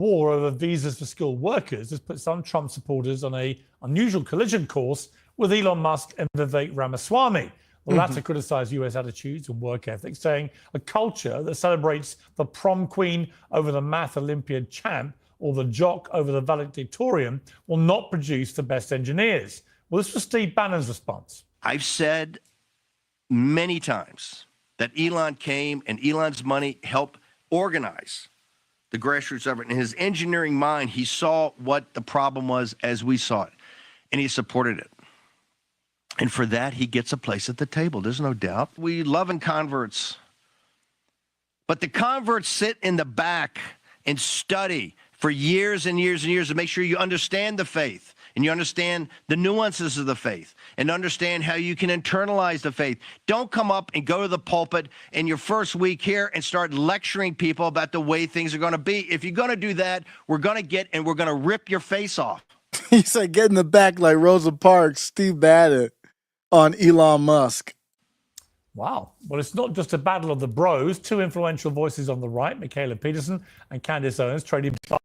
war over visas for skilled workers has put some Trump supporters on an unusual collision course with Elon Musk and Vivek Ramaswamy. The latter criticised US attitudes and work ethic, saying a culture that celebrates the prom queen over the math Olympiad champ or the jock over the valedictorian will not produce the best engineers. Well, this was Steve Bannon's response. I've said many times that Elon came and Elon's money helped organize the grassroots effort. In his engineering mind, he saw what the problem was as we saw it, and he supported it. And for that, he gets a place at the table. There's no doubt. We love converts, but the converts sit in the back and study for years and years and years to make sure you understand the faith and you understand the nuances of the faith and understand how you can internalize the faith. Don't come up and go to the pulpit in your first week here and start lecturing people about the way things are going to be. If you're going to do that, we're going to rip your face off. He said, get in the back like Rosa Parks, Steve Bannon on Elon Musk. Wow. Well, it's not just a battle of the bros. Two influential voices on the right, Mikhaila Peterson and Candace Owens, trading on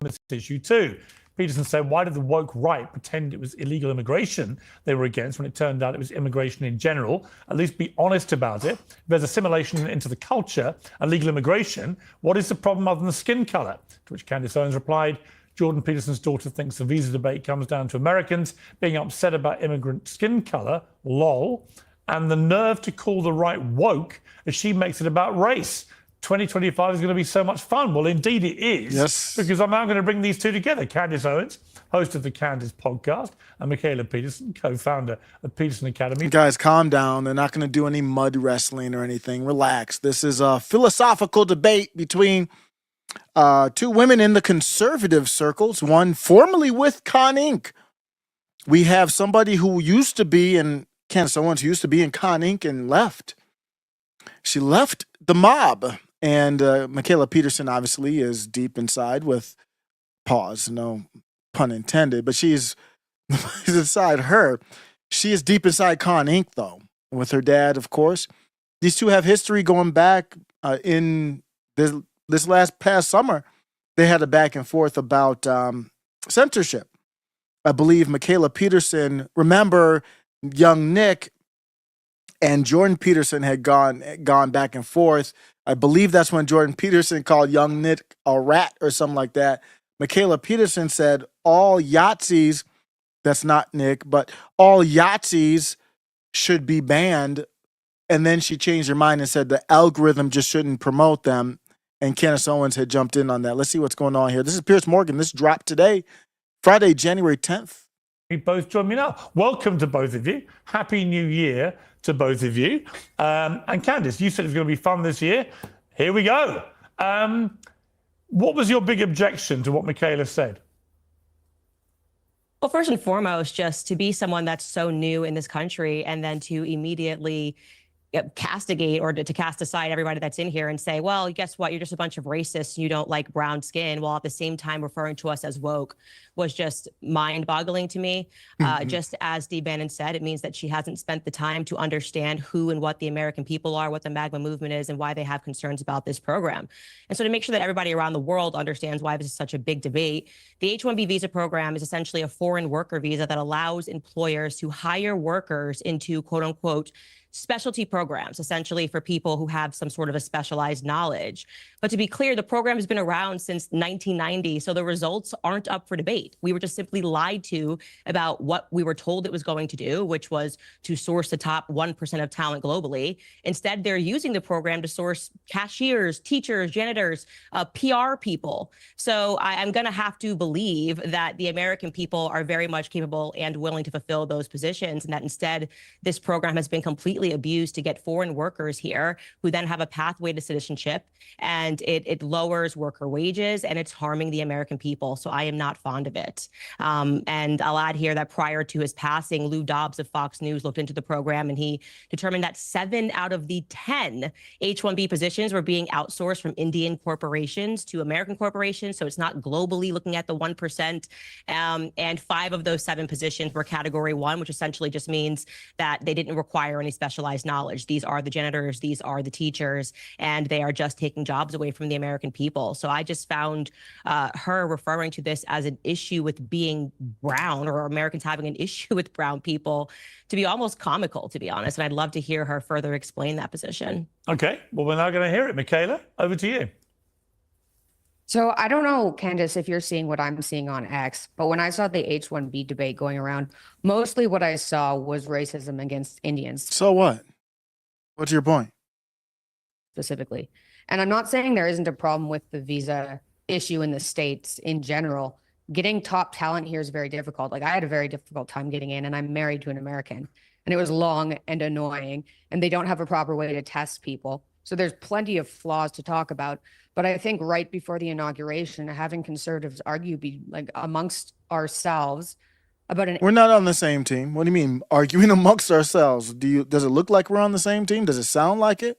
this issue too. Peterson said, why did the woke right pretend it was illegal immigration they were against when it turned out it was immigration in general? At least be honest about it. If there's assimilation into the culture and legal immigration, what is the problem other than the skin colour? To which Candace Owens replied, Jordan Peterson's daughter thinks the visa debate comes down to Americans being upset about immigrant skin colour, lol, and the nerve to call the right woke as she makes it about race. 2025 is going to be so much fun. Well, indeed it is. Yes. Because I'm now going to bring these two together. Candace Owens, host of the Candace podcast, and Mikhaila Peterson, co-founder of Peterson Academy. Guys, calm down. They're not going to do any mud wrestling or anything. Relax. This is a philosophical debate between two women in the conservative circles, one formerly with Con Inc. We have somebody who used to be in Candace Owens, who used to be in Con Inc. and left. She left the mob. And Mikhaila Peterson obviously is deep inside with, pause, no pun intended, but she's inside her. She is deep inside Con Inc. though, with her dad, of course. These two have history going back in this past summer. They had a back and forth about censorship. I believe Mikhaila Peterson, remember young Nick and Jordan Peterson had gone back and forth. I believe that's when Jordan Peterson called young Nick a rat or something like that. Mikhaila Peterson said all Yahtzees, that's not Nick, but all Yahtzees should be banned. And then she changed her mind and said the algorithm just shouldn't promote them. And Candace Owens had jumped in on that. Let's see what's going on here. This is Piers Morgan. This dropped today, Friday, January 10th. You both join me now. Welcome to both of you. Happy New Year to both of you. And Candace, you said it was going to be fun this year. Here we go. What was your big objection to what Mikhaila said? Well, first and foremost, just to be someone that's so new in this country and then to immediately castigate or to cast aside everybody that's in here and say, well, guess what? You're just a bunch of racists. You don't like brown skin, while at the same time referring to us as woke was just mind-boggling to me. Just as Steve Bannon said, it means that she hasn't spent the time to understand who and what the American people are, what the MAGA movement is, and why they have concerns about this program. And so to make sure that everybody around the world understands why this is such a big debate, the H-1B visa program is essentially a foreign worker visa that allows employers to hire workers into quote unquote specialty programs, essentially for people who have some sort of a specialized knowledge. But to be clear, the program has been around since 1990, so the results aren't up for debate. We were just simply lied to about what we were told it was going to do, which was to source the top 1% of talent globally. Instead, they're using the program to source cashiers, teachers, janitors, PR people. So I'm going to have to believe that the American people are very much capable and willing to fulfill those positions, and that instead this program has been completely abused to get foreign workers here who then have a pathway to citizenship, and it lowers worker wages and it's harming the American people. So I am not fond of it. And I'll add here that prior to his passing, Lou Dobbs of Fox News looked into the program and he determined that 7 out of the 10 H-1B positions were being outsourced from Indian corporations to American corporations. So it's not globally looking at the 1%. And 5 of those 7 positions were category 1, which essentially just means that they didn't require any special specialized knowledge. These are the janitors, these are the teachers, and they are just taking jobs away from the American people. So I just found her referring to this as an issue with being brown, or Americans having an issue with brown people, to be almost comical, to be honest. And I'd love to hear her further explain that position. Okay, well, we're now going to hear it. Mikhaila, over to you. So I don't know, Candace, if you're seeing what I'm seeing on X, but when I saw the H-1B debate going around, mostly what I saw was racism against Indians So what? What's your point? specifically. And I'm not saying there isn't a problem with the visa issue in the States in general. Getting top talent here is very difficult. Like, I had a very difficult time getting in, and I'm married to an American, and it was long and annoying, and they don't have a proper way to test people. So there's plenty of flaws to talk about. But I think right before the inauguration, having conservatives argue like amongst ourselves about an We're not on the same team. What do you mean arguing amongst ourselves? Does it look like we're on the same team? Does it sound like it?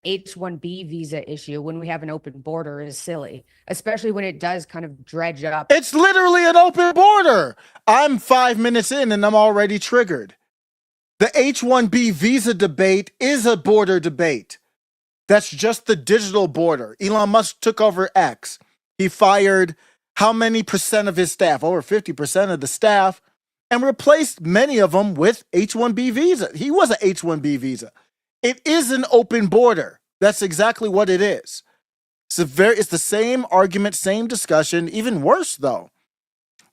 H-1B visa issue when we have an open border is silly, especially when it does kind of dredge up. It's literally an open border. I'm 5 minutes in and I'm already triggered. The H-1B visa debate is a border debate. That's just the digital border. Elon Musk took over X. He fired how many percent of his staff? Over 50% of the staff, and replaced many of them with H-1B visa. He was an H-1B visa. It is an open border. That's exactly what it is. It's the same argument, same discussion, even worse though.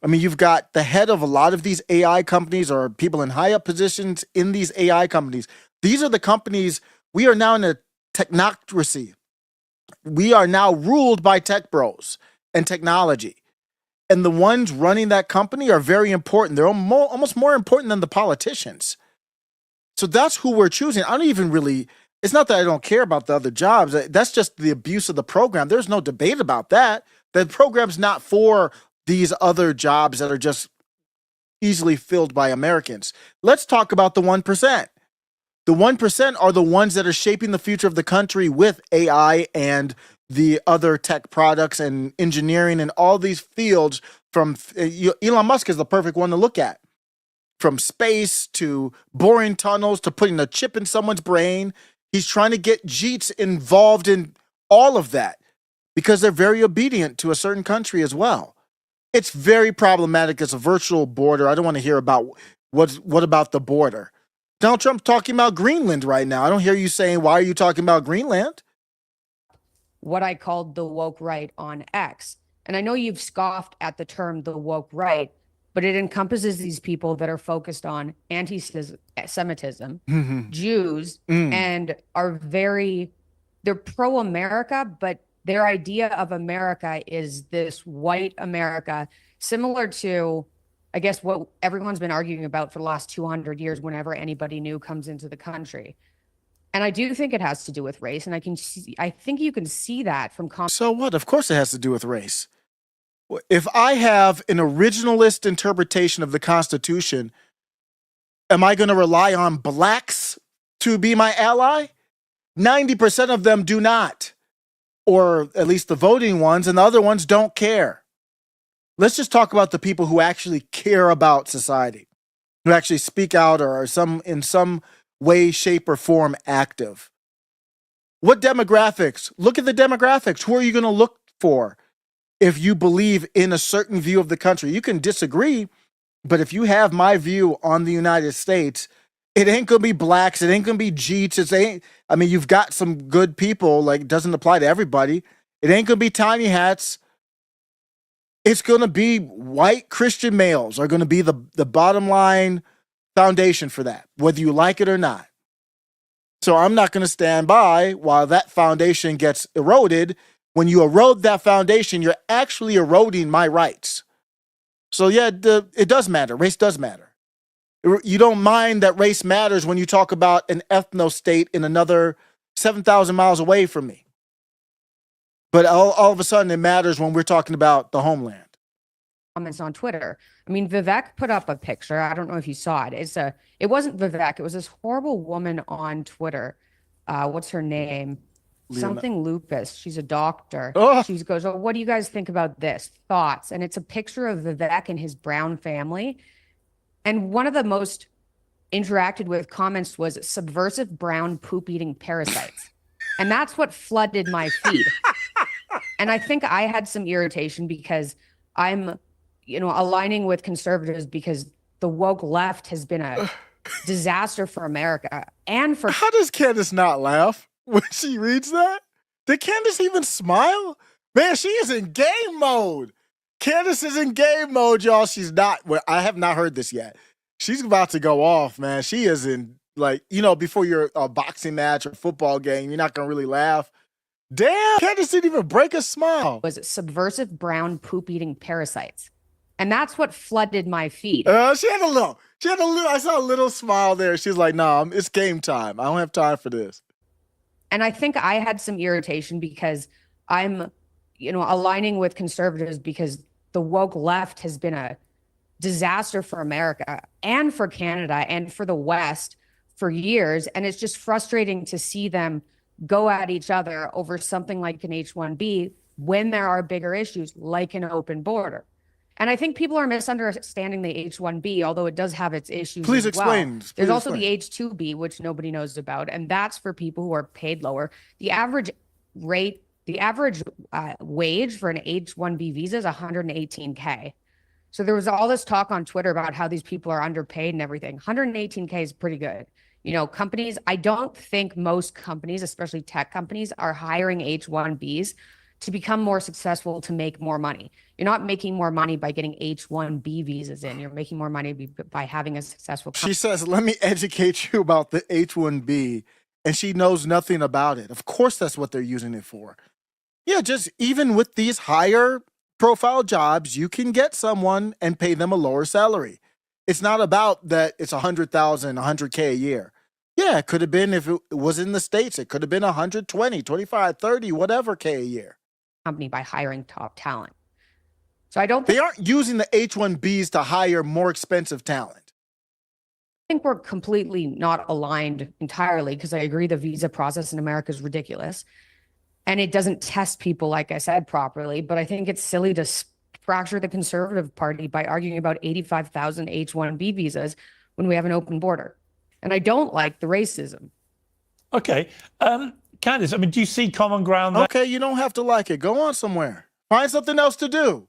I mean, you've got the head of a lot of these AI companies, or people in high up positions in these AI companies. These are the companies. We are now in a technocracy. We are now ruled by tech bros and technology. And the ones running that company are very important. They're almost more important than the politicians. So that's who we're choosing. I don't even really, it's not that I don't care about the other jobs. That's just the abuse of the program. There's no debate about that. The program's not for these other jobs that are just easily filled by Americans. Let's talk about the 1%. The 1% are the ones that are shaping the future of the country with AI and the other tech products and engineering and all these fields. From Elon Musk is the perfect one to look at. From space to boring tunnels to putting a chip in someone's brain. He's trying to get Jeets involved in all of that because they're very obedient to a certain country as well. It's very problematic. It's a virtual border. I don't want to hear about what about the border. Donald Trump's talking about Greenland right now. I don't hear you saying, why are you talking about Greenland? What I called the woke right on X. And I know you've scoffed at the term the woke right, but it encompasses these people that are focused on anti-Semitism, Jews, and are they're pro-America, but their idea of America is this white America, similar to, I guess, what everyone's been arguing about for the last 200 years whenever anybody new comes into the country. And I do think it has to do with race. And I think you can see that from So what? Of course it has to do with race. If I have an originalist interpretation of the Constitution, am I going to rely on blacks to be my ally? 90% of them do not. Or at least the voting ones, and the other ones don't care. Let's just talk about the people who actually care about society, who actually speak out or are in some way, shape, or form active. What demographics? Look at the demographics. Who are you going to look for if you believe in a certain view of the country? You can disagree, but if you have my view on the United States, it ain't going to be blacks. It ain't going to be Jeets. You've got some good people. Like, it doesn't apply to everybody. It ain't going to be tiny hats. It's going to be white Christian males are going to be the bottom line foundation for that, whether you like it or not. So I'm not going to stand by while that foundation gets eroded. When you erode that foundation, you're actually eroding my rights. So yeah, it does matter. Race does matter. You don't mind that race matters when you talk about an ethno-state in another 7,000 miles away from me. But all of a sudden, it matters when we're talking about the homeland. Comments on Twitter. I mean, Vivek put up a picture. I don't know if you saw it. It wasn't Vivek. It was this horrible woman on Twitter. What's her name? Something Lupus. She's a doctor. Oh. She goes, "Oh, what do you guys think about this? Thoughts?" And it's a picture of Vivek and his brown family. And one of the most interacted with comments was subversive brown poop eating parasites. And that's what flooded my feed. And I think I had some irritation because I'm, aligning with conservatives because the woke left has been a disaster for America and for. How does Candace not laugh when she reads that? Did Candace even smile? Man, she is in game mode. Candace is in game mode, y'all. She's not. Well, I have not heard this yet. She's about to go off, man. She is in, before your boxing match or football game, you're not going to really laugh. Damn, Candace didn't even break a smile. Was subversive brown poop eating parasites. And that's what flooded my feed. She had a little, I saw a little smile there. She's like, nah, it's game time. I don't have time for this. And I think I had some irritation because I'm, aligning with conservatives because the woke left has been a disaster for America and for Canada and for the West for years. And it's just frustrating to see them go at each other over something like an H-1B when there are bigger issues like an open border. And I think people are misunderstanding the H-1B, although it does have its issues. Please as well. explain. There's also the H-2B, which nobody knows about, and that's for people who are paid lower. The average rate, the average wage for an H-1B visa is $118K. So there was all this talk on Twitter about how these people are underpaid and everything. $118K is pretty good. Companies, I don't think most companies, especially tech companies, are hiring H-1Bs to become more successful, to make more money. You're not making more money by getting H-1B visas in. You're making more money by having a successful company. She says, let me educate you about the H-1B, and she knows nothing about it. Of course, that's what they're using it for. Yeah, just even with these higher profile jobs, you can get someone and pay them a lower salary. It's not about that it's 100,000, 100K a year. Yeah, it could have been, if it was in the States, it could have been 120, 25, 30, whatever K a year. Company by hiring top talent. So I don't They aren't using the H-1Bs to hire more expensive talent. I think we're completely not aligned entirely because I agree the visa process in America is ridiculous. And it doesn't test people, like I said, properly. But I think it's silly to fracture the Conservative Party by arguing about 85,000 H-1B visas when we have an open border. And I don't like the racism. Okay. Candace, do you see common ground there? Okay, you don't have to like it. Go on somewhere. Find something else to do.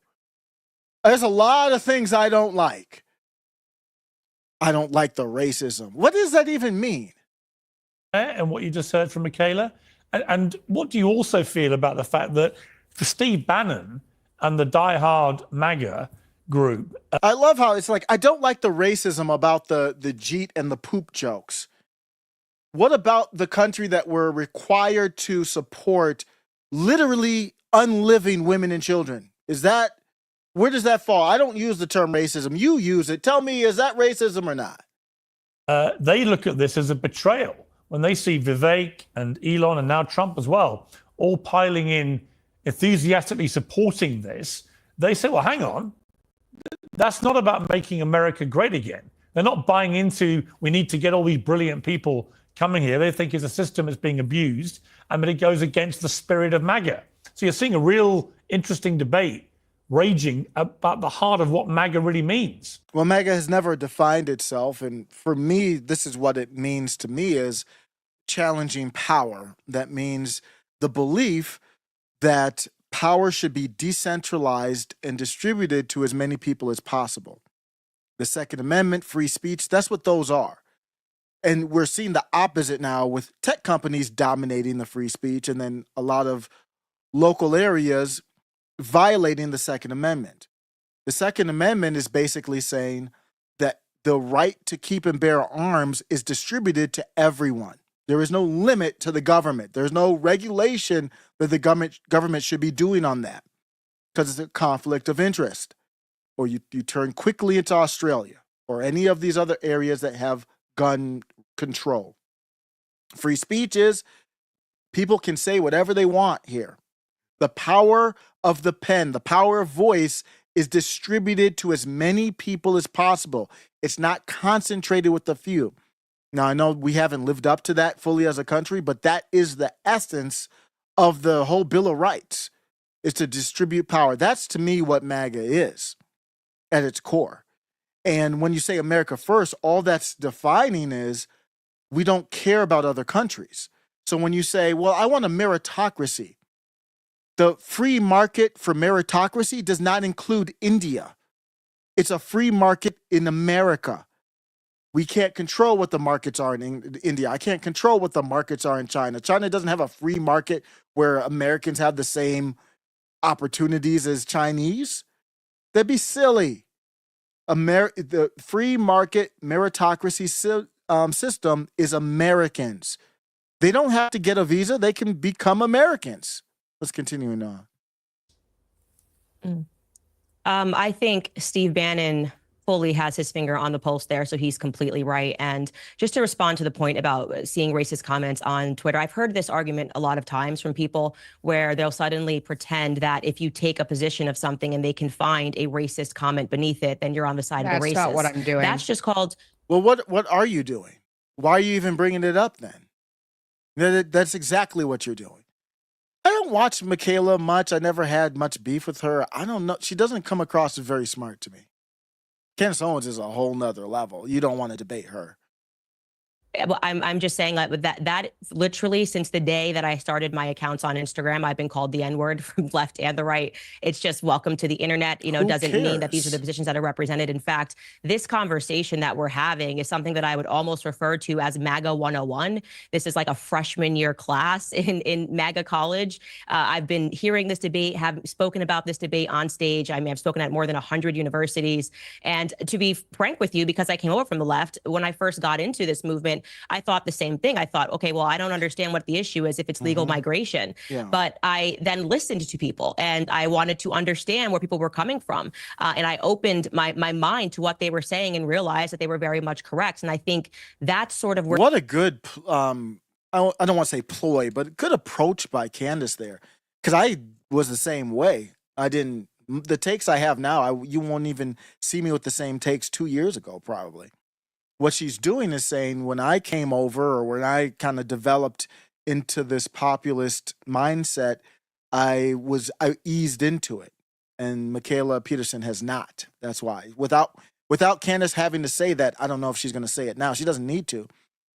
There's a lot of things I don't like. I don't like the racism. What does that even mean? And what you just heard from Mikhaila? And what do you also feel about the fact that for Steve Bannon and the diehard MAGA group? I love how it's like, I don't like the racism about the Jeet and the poop jokes. What about the country that we're required to support literally unliving women and children? Where does that fall? I don't use the term racism. You use it. Tell me, is that racism or not? They look at this as a betrayal when they see Vivek and Elon and now Trump as well, all piling in, enthusiastically supporting this. They say, well, hang on, that's not about making America great again. They're not buying into, we need to get all these brilliant people coming here. They think it's a system that's being abused and that it goes against the spirit of MAGA. So you're seeing a real interesting debate raging about the heart of what MAGA really means. Well, MAGA has never defined itself. And for me, this is what it means to me is challenging power. That means the belief that power should be decentralized and distributed to as many people as possible. The Second Amendment, free speech, that's what those are. And we're seeing the opposite now with tech companies dominating the free speech and then a lot of local areas violating the Second Amendment. The Second Amendment is basically saying that the right to keep and bear arms is distributed to everyone. There is no limit to the government. There's no regulation that the government should be doing on that because it's a conflict of interest. Or you turn quickly into Australia or any of these other areas that have gun control. Free speech is people can say whatever they want here. The power of the pen, the power of voice is distributed to as many people as possible. It's not concentrated with a few. Now, I know we haven't lived up to that fully as a country, but that is the essence of the whole Bill of Rights, is to distribute power. That's, to me, what MAGA is at its core. And when you say America first, all that's defining is we don't care about other countries. So when you say, well, I want a meritocracy, the free market for meritocracy does not include India. It's a free market in America. We can't control what the markets are in India. I can't control what the markets are in China. China doesn't have a free market where Americans have the same opportunities as Chinese. That'd be silly. The free market meritocracy system is Americans. They don't have to get a visa. They can become Americans. Let's continue on. I think Steve Bannon fully has his finger on the pulse there, so he's completely right. And just to respond to the point about seeing racist comments on Twitter, I've heard this argument a lot of times from people where they'll suddenly pretend that if you take a position of something and they can find a racist comment beneath it, then you're on the side of the racist. That's not what I'm doing. That's just called... Well, what are you doing? Why are you even bringing it up then? That's exactly what you're doing. I don't watch Mikhaila much. I never had much beef with her. I don't know. She doesn't come across as very smart to me. Candace Owens is a whole nother level. You don't want to debate her. Well, I'm just saying that literally since the day that I started my accounts on Instagram, I've been called the N-word from left and the right. It's just welcome to the internet. You know, doesn't mean that these are the positions that are represented. In fact, this conversation that we're having is something that I would almost refer to as MAGA 101. This is like a freshman year class in MAGA college. I've been hearing this debate, have spoken about this debate on stage. I mean, I've spoken at more than 100 universities. And to be frank with you, because I came over from the left, when I first got into this movement, I thought the same thing. I thought, okay, well, I don't understand what the issue is if it's legal migration. Yeah. But I then listened to people and I wanted to understand where people were coming from. And I opened my mind to what they were saying and realized that they were very much correct. And I think that's sort of where... What a good, I don't want to say ploy, but good approach by Candace there. Because I was the same way. The takes I have now, you won't even see me with the same takes 2 years ago, probably. What she's doing is saying, when I came over or when I kind of developed into this populist mindset, I eased into it. And Mikhaila Peterson has not. That's why. Without Candace having to say that, I don't know if she's going to say it now. She doesn't need to.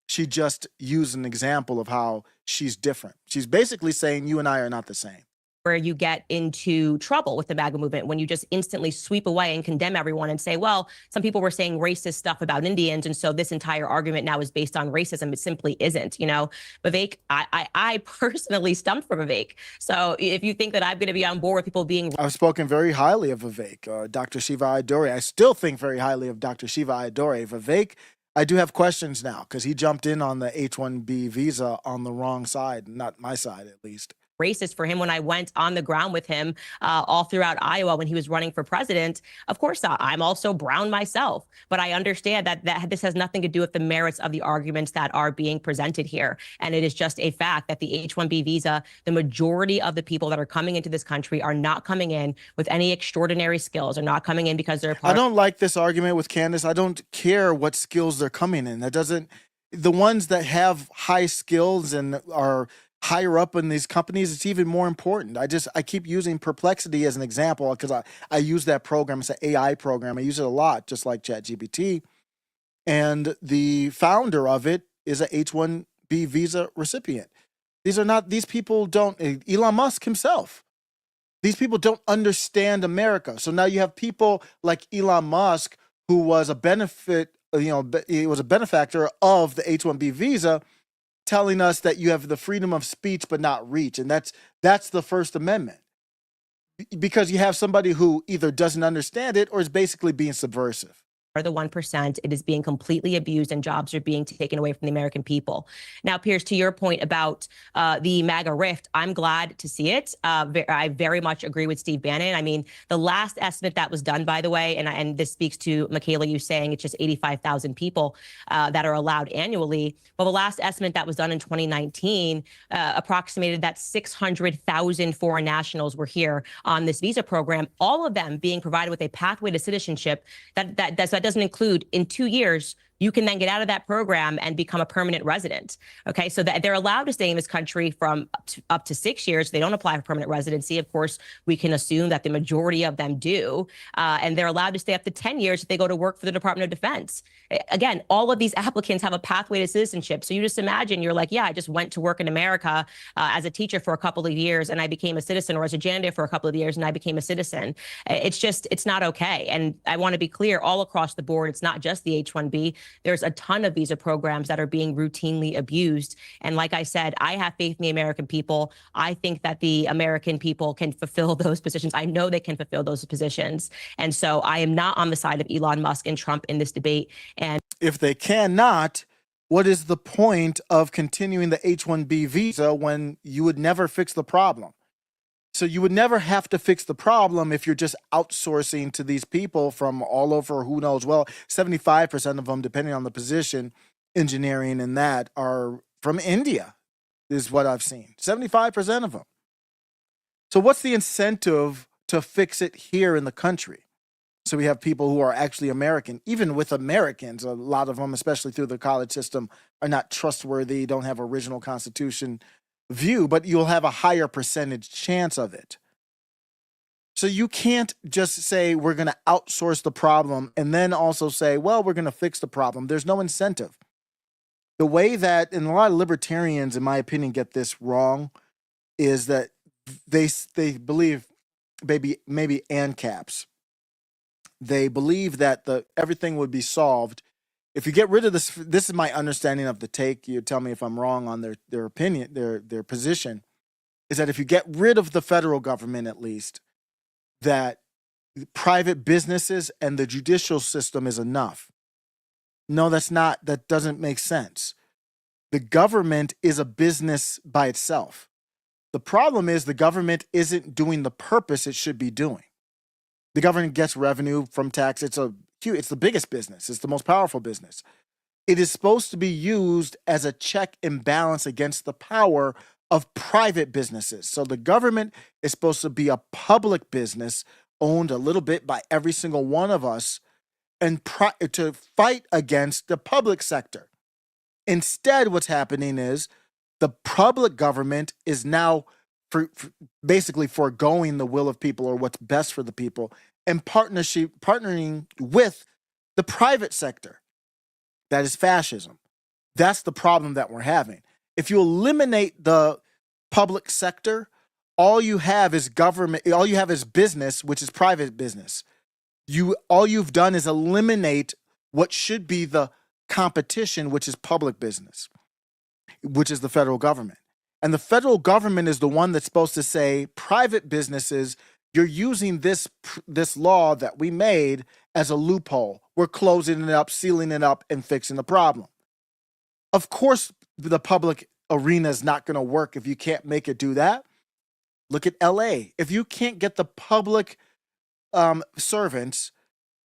She just used an example of how she's different. She's basically saying you and I are not the same. Where you get into trouble with the MAGA movement when you just instantly sweep away and condemn everyone and say, well, some people were saying racist stuff about Indians, and so this entire argument now is based on racism. It simply isn't. You know, Vivek, I personally stumped for Vivek. So if you think that I'm going to be on board with people being... I've spoken very highly of Vivek, Dr. Shiva Ayyadurai. I still think very highly of Dr. Shiva Ayyadurai. Vivek, I do have questions now because he jumped in on the H-1B visa on the wrong side, not my side at least. Racist for him when I went on the ground with him all throughout Iowa when he was running for president. Of course, I'm also brown myself, but I understand that this has nothing to do with the merits of the arguments that are being presented here. And it is just a fact that the H-1B visa, the majority of the people that are coming into this country are not coming in with any extraordinary skills, are not coming in because they're I don't like this argument with Candace. I don't care what skills they're coming in. The ones that have high skills and are higher up in these companies, it's even more important. I keep using Perplexity as an example because I use that program. It's an AI program. I use it a lot, just like ChatGPT. And the founder of it is a H-1B visa recipient. These people don't, Elon Musk himself, these people don't understand America. So now you have people like Elon Musk, who was a he was a benefactor of the H-1B visa, telling us that you have the freedom of speech but not reach. And that's the First Amendment. Because you have somebody who either doesn't understand it or is basically being subversive. Are the 1%. It is being completely abused and jobs are being taken away from the American people. Now, Piers, to your point about the MAGA rift, I'm glad to see it. I very much agree with Steve Bannon. I mean, the last estimate that was done, by the way, and this speaks to Mikhaila, you saying it's just 85,000 people that are allowed annually. Well, the last estimate that was done in 2019 approximated that 600,000 foreign nationals were here on this visa program, all of them being provided with a pathway to citizenship that doesn't include in 2 years you can then get out of that program and become a permanent resident. Okay, so that they're allowed to stay in this country from up to 6 years. They don't apply for permanent residency. Of course, we can assume that the majority of them do, and they're allowed to stay up to 10 years if they go to work for the Department of Defense. Again, all of these applicants have a pathway to citizenship. So you just imagine you're like, yeah, I just went to work in America as a teacher for a couple of years and I became a citizen, or as a janitor for a couple of years and I became a citizen. It's not okay. And I want to be clear, all across the board, it's not just the H-1B. There's a ton of visa programs that are being routinely abused. And like I said, I have faith in the American people. I think that the American people can fulfill those positions. I know they can fulfill those positions. And so I am not on the side of Elon Musk and Trump in this debate. And If they cannot, what is the point of continuing the H-1B visa when you would never fix the problem? So you would never have to fix the problem if you're just outsourcing to these people from all over, who knows. Well, 75% of them, depending on the position, engineering and that, are from India, is what I've seen. 75% of them. So what's the incentive to fix it here in the country? So we have people who are actually American. Even with Americans, a lot of them, especially through the college system, are not trustworthy, don't have original Constitution view, but you'll have a higher percentage chance of it. So you can't just say we're going to outsource the problem and then also say, well, we're going to fix the problem. There's no incentive. The way that, and a lot of libertarians, in my opinion, get this wrong, is that they believe maybe ANCAPs. They believe that everything would be solved if you get rid of this. This is my understanding of the take. You tell me if I'm wrong on their opinion, their position, is that if you get rid of the federal government, at least, that private businesses and the judicial system is enough. No, that's not. That doesn't make sense. The government is a business by itself. The problem is the government isn't doing the purpose it should be doing. The government gets revenue from tax. It's the biggest business. It's the most powerful business. It is supposed to be used as a check and balance against the power of private businesses. So the government is supposed to be a public business owned a little bit by every single one of us, and to fight against the public sector. Instead, what's happening is the public government is now basically foregoing the will of people or what's best for the people and partnering with the private sector. That is fascism. That's the problem that we're having. If you eliminate the public sector, all you have is government, all you have is business, which is private business. All you've done is eliminate what should be the competition, which is public business, which is the federal government. And the federal government is the one that's supposed to say, private businesses, you're using this law that we made as a loophole. We're closing it up, sealing it up, and fixing the problem. Of course, the public arena is not going to work if you can't make it do that. Look at LA. If you can't get the public servants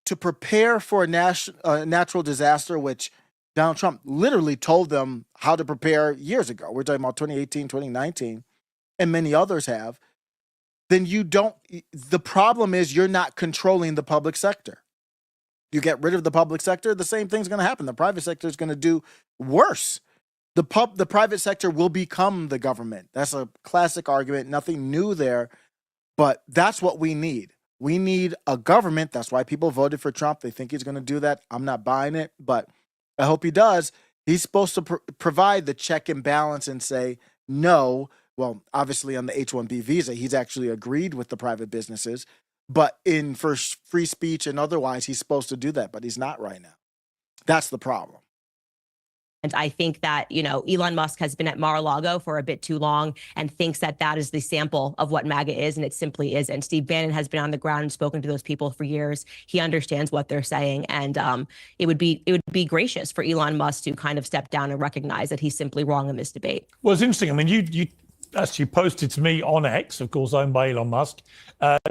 to prepare for a natural disaster, which Donald Trump literally told them how to prepare years ago. We're talking about 2018, 2019, and many others have. Then the problem is you're not controlling the public sector. You get rid of the public sector, the same thing's going to happen. The private sector is going to do worse. The private sector will become the government. That's a classic argument, nothing new there, but that's what we need. We need a government. That's why people voted for Trump. They think he's going to do that. I'm not buying it, but I hope he does. He's supposed to provide the check and balance and say no. Well, obviously on the H-1B visa, he's actually agreed with the private businesses, but for free speech and otherwise, he's supposed to do that, but he's not right now. That's the problem. And I think that, Elon Musk has been at Mar-a-Lago for a bit too long and thinks that that is the sample of what MAGA is, and it simply isn't. Steve Bannon has been on the ground and spoken to those people for years. He understands what they're saying, and it would be gracious for Elon Musk to kind of step down and recognize that he's simply wrong in this debate. Well, it's interesting. I mean, you actually posted to me on X, of course, owned by Elon Musk.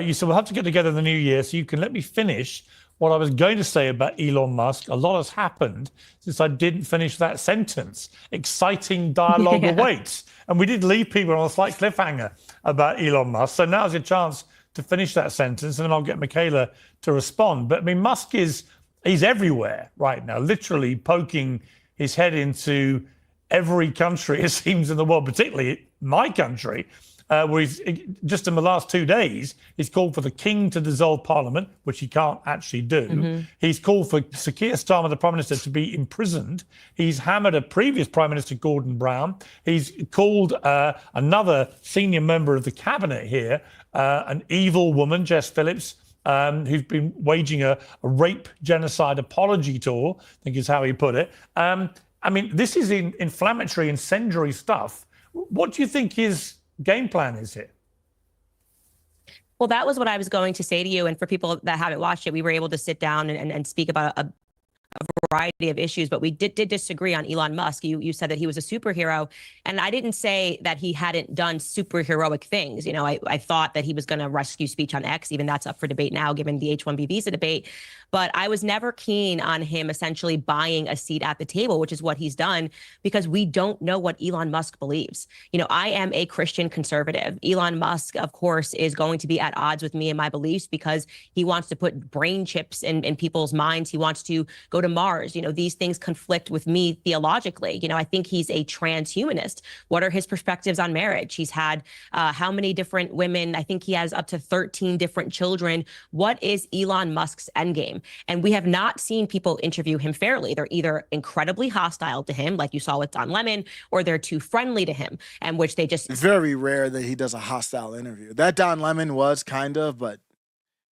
You said we'll have to get together in the new year so you can let me finish what I was going to say about Elon Musk. A lot has happened since I didn't finish that sentence. Exciting dialogue awaits. And we did leave people on a slight cliffhanger about Elon Musk. So now's your chance to finish that sentence, and then I'll get Mikhaila to respond. But I mean, Musk is He's everywhere right now, literally poking his head into every country, it seems, in the world, particularly my country, where he's just in the last 2 days, he's called for the king to dissolve parliament, which he can't actually do. He's called for Sir Keir Starmer, the prime minister, to be imprisoned. He's hammered a previous prime minister, Gordon Brown. He's called another senior member of the cabinet here, an evil woman, Jess Phillips, who's been waging a rape genocide apology tour, I think is how he put it. I mean, this is inflammatory, incendiary stuff. What do you think his game plan is here? Well, that was what I was going to say to you. And for people that haven't watched it, we were able to sit down and speak about a variety of issues, but we did disagree on Elon Musk. You said that he was a superhero, and I didn't say that he hadn't done superheroic things. You know, I thought that he was going to rescue speech on X. Even that's up for debate now, given the H-1B visa debate. But I was never keen on him essentially buying a seat at the table, which is what he's done, because we don't know what Elon Musk believes. You know, I am a Christian conservative. Elon Musk, of course, is going to be at odds with me and my beliefs because he wants to put brain chips in people's minds. He wants to go to Mars. You know, these things conflict with me theologically. You know, I think he's a transhumanist. What are his perspectives on marriage? He's had how many different women? I think he has up to 13 different children. What is Elon Musk's endgame? And we have not seen people interview him fairly. They're either incredibly hostile to him, like you saw with Don Lemon, or they're too friendly to him, and which they just... It's very rare that he does a hostile interview. That Don Lemon was kind of, but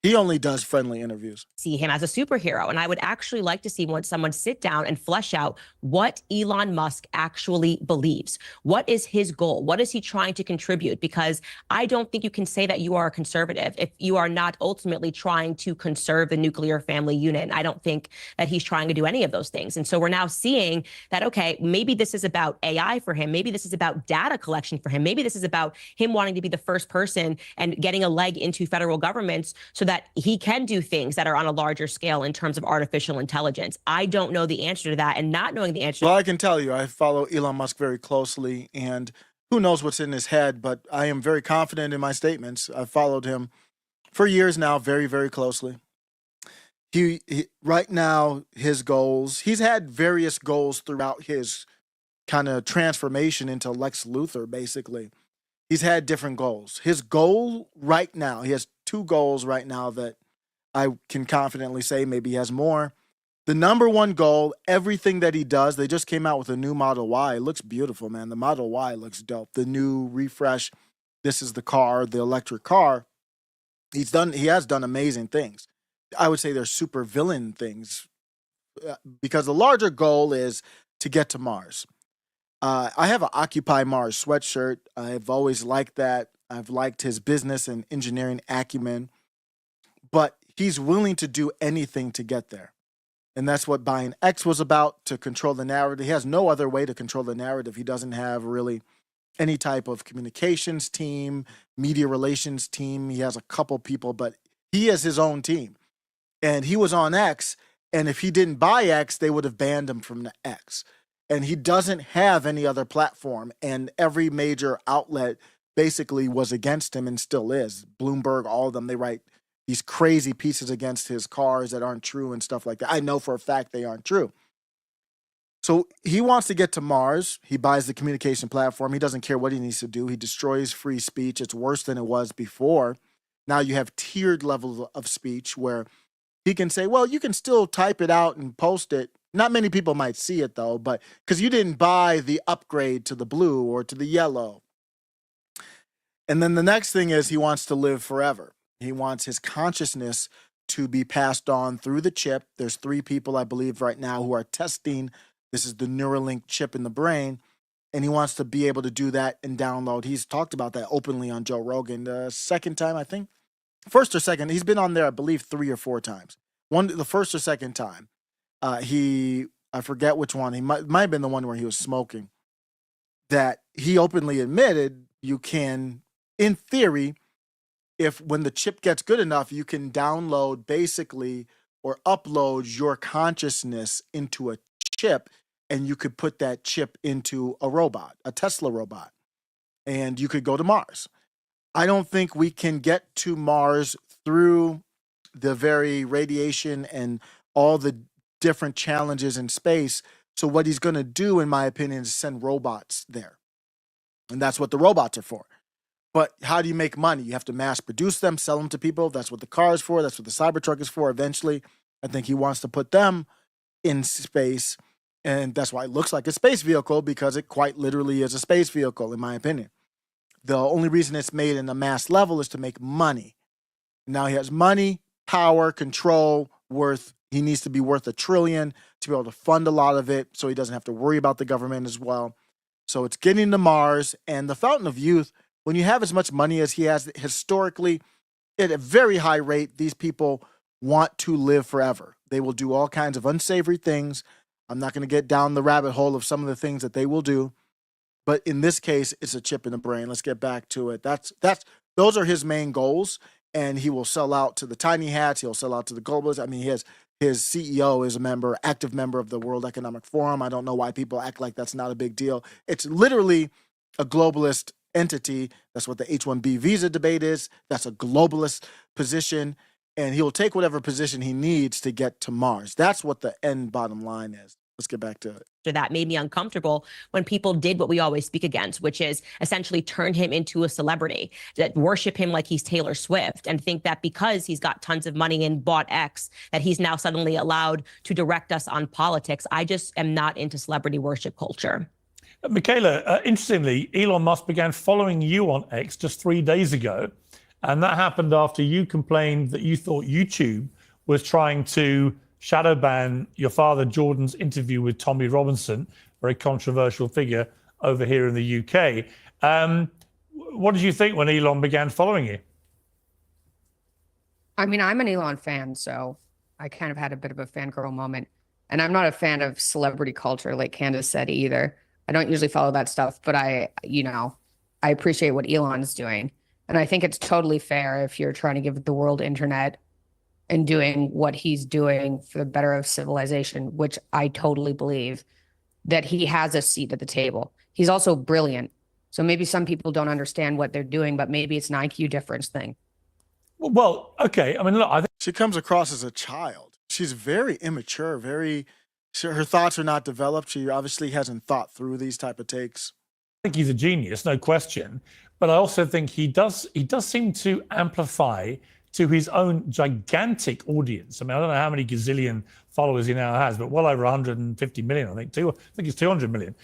he only does friendly interviews. See him as a superhero. And I would actually like to see someone sit down and flesh out what Elon Musk actually believes. What is his goal? What is he trying to contribute? Because I don't think you can say that you are a conservative if you are not ultimately trying to conserve the nuclear family unit. And I don't think that he's trying to do any of those things. And so we're now seeing that, okay, maybe this is about AI for him. Maybe this is about data collection for him. Maybe this is about him wanting to be the first person and getting a leg into federal governments so that he can do things that are on a larger scale in terms of artificial intelligence. I don't know the answer to that, and not knowing the answer. Well, I can tell you, I follow Elon Musk very closely, and who knows what's in his head, but I am very confident in my statements. I've followed him for years now, very, very closely. He right now, his goals, he's had various goals throughout his kind of transformation into Lex Luthor, basically. He's had different goals. His goal right now, he has 2 goals right now that I can confidently say, maybe he has more. The number one goal, everything that he does, they just came out with a new Model Y. It looks beautiful, man. The Model Y looks dope. The new refresh, this is the car, the electric car. He has done amazing things. I would say they're super villain things because the larger goal is to get to Mars. I have an Occupy Mars sweatshirt. I've always liked that. I've liked his business and engineering acumen, but he's willing to do anything to get there. And that's what buying X was about, to control the narrative. He has no other way to control the narrative. He doesn't have really any type of communications team, media relations team. He has a couple people, but he has his own team. And he was on X, and if he didn't buy X, they would have banned him from the X. And he doesn't have any other platform, and every major outlet basically was against him and still is. Bloomberg, all of them, they write these crazy pieces against his cars that aren't true and stuff like that. I know for a fact they aren't true. So he wants to get to Mars. He buys the communication platform. He doesn't care what he needs to do. He destroys free speech. It's worse than it was before. Now you have tiered levels of speech where he can say, well, you can still type it out and post it. Not many people might see it, though, but because you didn't buy the upgrade to the blue or to the yellow. And then the next thing is he wants to live forever. He wants his consciousness to be passed on through the chip. There's 3 people, I believe, right now who are testing. This is the Neuralink chip in the brain. And he wants to be able to do that and download. He's talked about that openly on Joe Rogan. The second time, I think. First or second. He's been on there, I believe, 3 or 4 times. The first or second time. I forget which one. He might have been the one where he was smoking. That he openly admitted you can, in theory, when the chip gets good enough, you can download basically or upload your consciousness into a chip, and you could put that chip into a robot, a Tesla robot, and you could go to Mars. I don't think we can get to Mars through the very radiation and all the different challenges in space. So what he's going to do, in my opinion, is send robots there. And that's what the robots are for. But how do you make money? You have to mass produce them, sell them to people. That's what the car is for. That's what the Cybertruck is for. Eventually, I think he wants to put them in space. And that's why it looks like a space vehicle, because it quite literally is a space vehicle, in my opinion. The only reason it's made in a mass level is to make money. Now he has money, power, control, worth. He needs to be worth $1 trillion to be able to fund a lot of it, so he doesn't have to worry about the government as well. So it's getting to Mars. And the Fountain of Youth, when you have as much money as he has historically, at a very high rate, these people want to live forever. They will do all kinds of unsavory things. I'm not going to get down the rabbit hole of some of the things that they will do. But in this case, it's a chip in the brain. Let's get back to it. Those are his main goals. And he will sell out to the tiny hats. He'll sell out to the globalists. I mean, his CEO is a member, active member of the World Economic Forum. I don't know why people act like that's not a big deal. It's literally a globalist entity. That's what the H-1B visa debate is. That's a globalist position. And he'll take whatever position he needs to get to Mars. That's what the end bottom line is. Let's get back to it. That made me uncomfortable when people did what we always speak against, which is essentially turn him into a celebrity, that worship him like he's Taylor Swift, and think that because he's got tons of money and bought X, that he's now suddenly allowed to direct us on politics. I just am not into celebrity worship culture. Mikhaila, interestingly, Elon Musk began following you on X just 3 days ago. And that happened after you complained that you thought YouTube was trying to shadow ban your father Jordan's interview with Tommy Robinson, very controversial figure over here in the UK. What did you think when Elon began following you? I mean, I'm an Elon fan, so I kind of had a bit of a fangirl moment. And I'm not a fan of celebrity culture, like Candace said, either. I don't usually follow that stuff, but I appreciate what Elon's doing. And I think it's totally fair if you're trying to give the world internet and doing what he's doing for the better of civilization, which I totally believe, that he has a seat at the table. He's also brilliant. So maybe some people don't understand what they're doing, but maybe it's an IQ difference thing. Well, okay. I mean, look, I think She comes across as a child. She's very immature, her thoughts are not developed. She obviously hasn't thought through these type of takes. he's a genius, no question. But I also think he does seem to amplify to his own gigantic audience. I mean, I don't know how many gazillion followers he now has, but well over 150 million, I think. I think it's 200 million.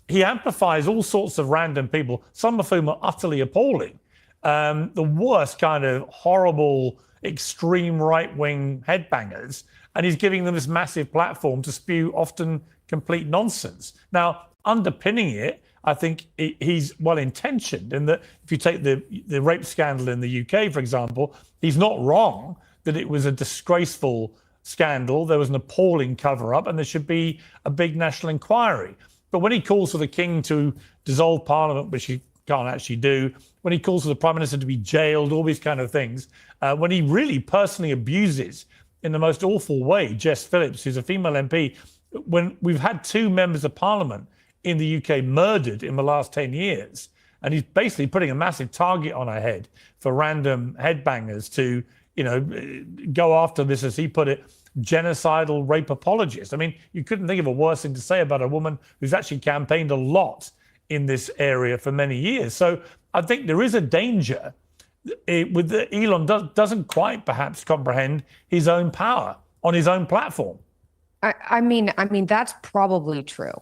He amplifies all sorts of random people, some of whom are utterly appalling. The worst kind of horrible, extreme right-wing headbangers, and he's giving them this massive platform to spew often complete nonsense. Now, underpinning it, I think he's well-intentioned in that if you take the rape scandal in the UK, for example, he's not wrong that it was a disgraceful scandal. There was an appalling cover-up, and there should be a big national inquiry. But when he calls for the king to dissolve parliament, which he can't actually do, when he calls for the prime minister to be jailed, all these kind of things, when he really personally abuses in the most awful way Jess Phillips, who's a female MP, when we've had 2 members of parliament in the UK murdered in the last 10 years, and he's basically putting a massive target on our head for random headbangers to, go after this, as he put it, genocidal rape apologist. I mean, you couldn't think of a worse thing to say about a woman who's actually campaigned a lot in this area for many years. So I think there is a danger with Elon doesn't quite perhaps comprehend his own power on his own platform. I mean, that's probably true.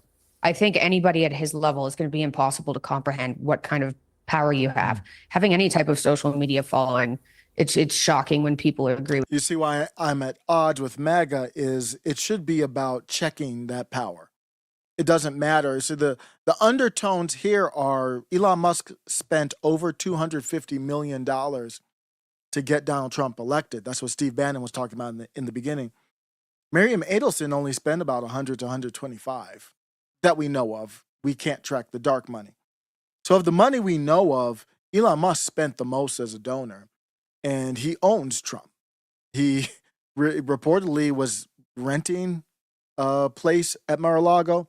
I think anybody at his level is going to be impossible to comprehend what kind of power you have. Having any type of social media following, it's shocking when people agree. You see why I'm at odds with MAGA is it should be about checking that power. It doesn't matter. So the undertones here are Elon Musk spent over $250 million to get Donald Trump elected. That's what Steve Bannon was talking about in the beginning. Miriam Adelson only spent about 100 to 125 that we know of. We can't track the dark money. So of the money we know of, Elon Musk spent the most as a donor, and he owns Trump. He reportedly was renting a place at Mar-a-Lago.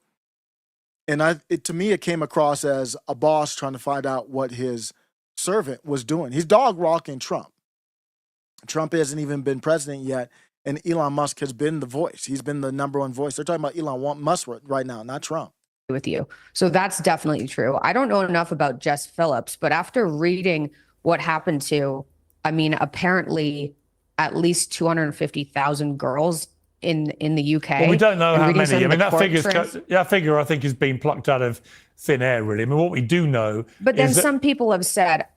And to me, it came across as a boss trying to find out what his servant was doing. He's dog walking Trump. Trump hasn't even been president yet, And Elon Musk has been the voice. He's been the number one voice. They're talking about Elon Musk right now, not Trump. With you. So that's definitely true. I don't know enough about Jess Phillips, but after reading what happened to, I mean, apparently at least 250,000 girls in the UK. Well, we don't know how many. I mean, that figure I think has been plucked out of thin air, really. I mean, what we do know, but then is that, some people have said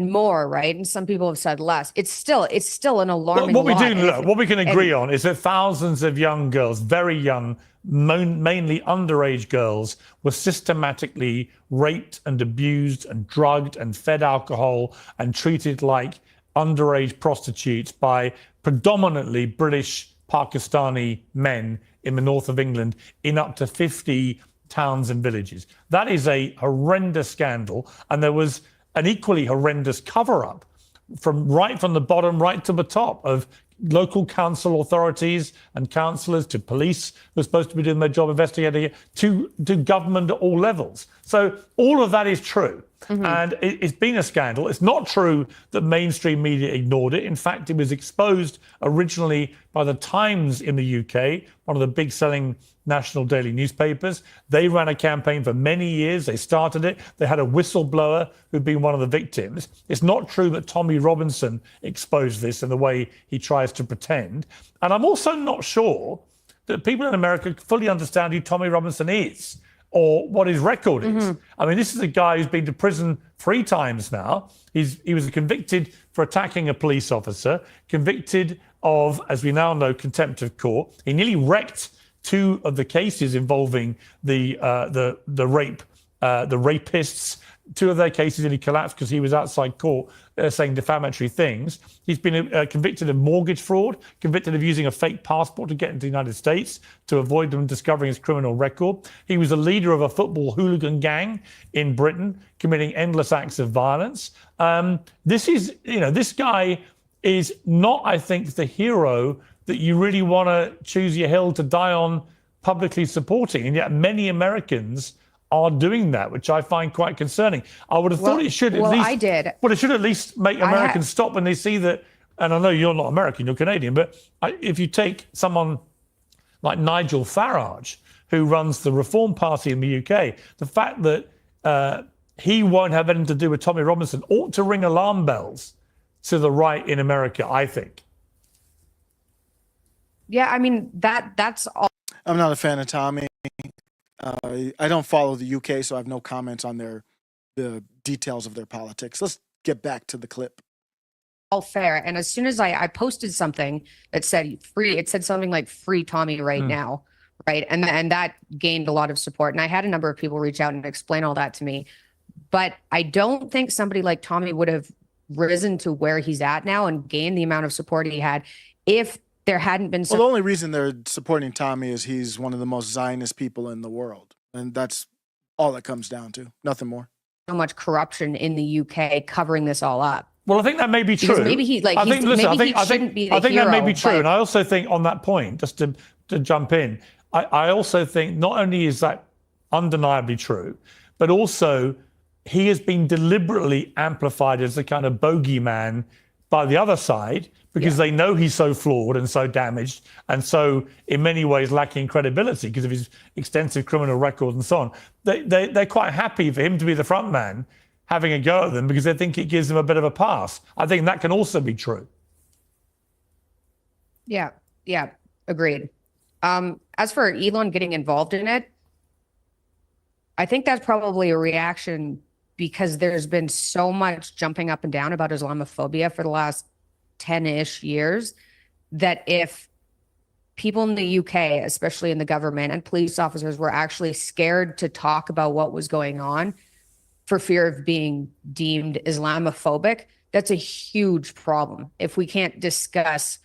more, right? And some people have said less. It's still an alarming. What we do know, what we can agree on, is that thousands of young girls, very young, mainly underage girls, were systematically raped and abused and drugged and fed alcohol and treated like underage prostitutes by predominantly British Pakistani men in the north of England in up to 50 towns and villages. That is a horrendous scandal, and there was an equally horrendous cover-up from the bottom right to the top, of local council authorities and councillors to police who are supposed to be doing their job investigating it, to government at all levels. So all of that is true. And it's been a scandal. It's not true that mainstream media ignored it. In fact, it was exposed originally by the Times in the UK, one of the big selling national daily newspapers. They ran a campaign for many years. They started it. They had a whistleblower who'd been one of the victims. It's not true that Tommy Robinson exposed this in the way he tries to pretend. And I'm also not sure that people in America fully understand who Tommy Robinson is, or what his record is. I mean, this is a guy who's been to prison 3 times now. He was convicted for attacking a police officer, convicted of, as we now know, contempt of court. He nearly wrecked 2 of the cases involving the rapists. 2 of their cases, and he collapsed because he was outside court saying defamatory things. He's been convicted of mortgage fraud, convicted of using a fake passport to get into the United States to avoid them discovering his criminal record. He was a leader of a football hooligan gang in Britain, committing endless acts of violence. This guy is not, I think, the hero that you really want to choose your hill to die on publicly supporting. And yet many Americans are doing that, which I find quite concerning. I would have thought it should at least. I did. Well, it should at least make Americans stop when they see that. And I know you're not American, you're Canadian, but if you take someone like Nigel Farage, who runs the Reform Party in the UK, the fact that he won't have anything to do with Tommy Robinson ought to ring alarm bells to the right in America, I think. Yeah, I mean, that's all. I'm not a fan of Tommy. I don't follow the UK, so I have no comments on the details of their politics. Let's get back to the clip. All fair. And as soon as I posted something that said free, it said something like free Tommy right now, right? And that gained a lot of support. And I had a number of people reach out and explain all that to me. But I don't think somebody like Tommy would have risen to where he's at now and gained the amount of support he had if there hadn't been the only reason they're supporting Tommy is he's one of the most Zionist people in the world. And that's all it comes down to. Nothing more. So much corruption in the UK covering this all up. Well, I think that may be true. Because maybe he shouldn't be the hero. That may be true. And I also think on that point, just to jump in, I also think not only is that undeniably true, but also he has been deliberately amplified as a kind of bogeyman by the other side, because they know he's so flawed and so damaged and so in many ways lacking credibility because of his extensive criminal record and so on. They're quite happy for him to be the front man having a go at them because they think it gives them a bit of a pass. I think that can also be true. Yeah, agreed. As for Elon getting involved in it, I think that's probably a reaction because there's been so much jumping up and down about Islamophobia for the last 10-ish years that if people in the UK, especially in the government and police officers, were actually scared to talk about what was going on for fear of being deemed Islamophobic, that's a huge problem. If we can't discuss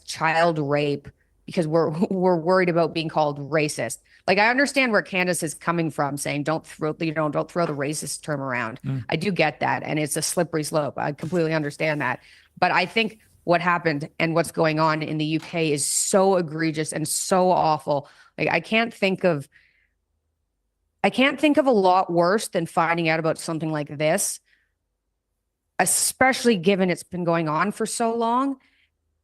child rape because we're worried about being called racist. Like, I understand where Candace is coming from, saying don't throw the racist term around. I do get that, and it's a slippery slope. I completely understand that. But I think what happened and what's going on in the UK is so egregious and so awful. Like, I can't think of a lot worse than finding out about something like this, especially given it's been going on for so long.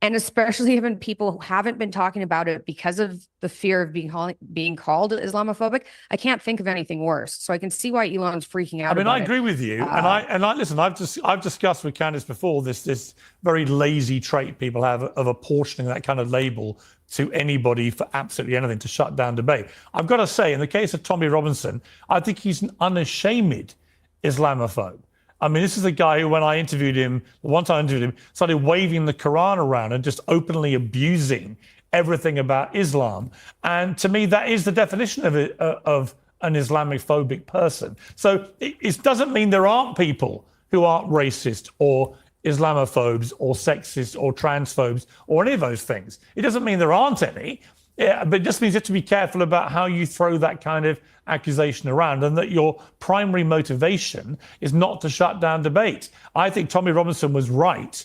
And especially even people who haven't been talking about it because of the fear of being called Islamophobic. I can't think of anything worse. So I can see why Elon's freaking out. I mean, about I agree with you, Uh, and I listen. I've discussed with Candace before this very lazy trait people have of apportioning that kind of label to anybody for absolutely anything to shut down debate. I've got to say, in the case of Tommy Robinson, I think he's an unashamed Islamophobe. I mean, this is a guy who, when I interviewed him, one time I interviewed him, started waving the Quran around and just openly abusing everything about Islam. And to me, that is the definition of an Islamophobic person. So it doesn't mean there aren't people who aren't racist or Islamophobes or sexist or transphobes or any of those things. It doesn't mean there aren't any. Yeah, but it just means you have to be careful about how you throw that kind of accusation around, and that your primary motivation is not to shut down debate. I think Tommy Robinson was right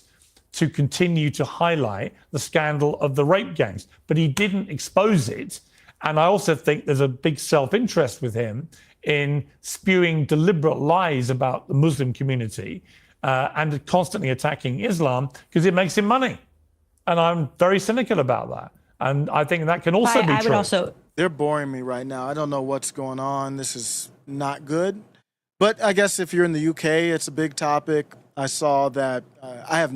to continue to highlight the scandal of the rape gangs, but he didn't expose it. And I also think there's a big self-interest with him in spewing deliberate lies about the Muslim community and constantly attacking Islam because it makes him money. And I'm very cynical about that. And I think that can also be true. I would also. They're boring me right now. I don't know what's going on. This is not good. But I guess if you're in the UK, it's a big topic. I saw that. I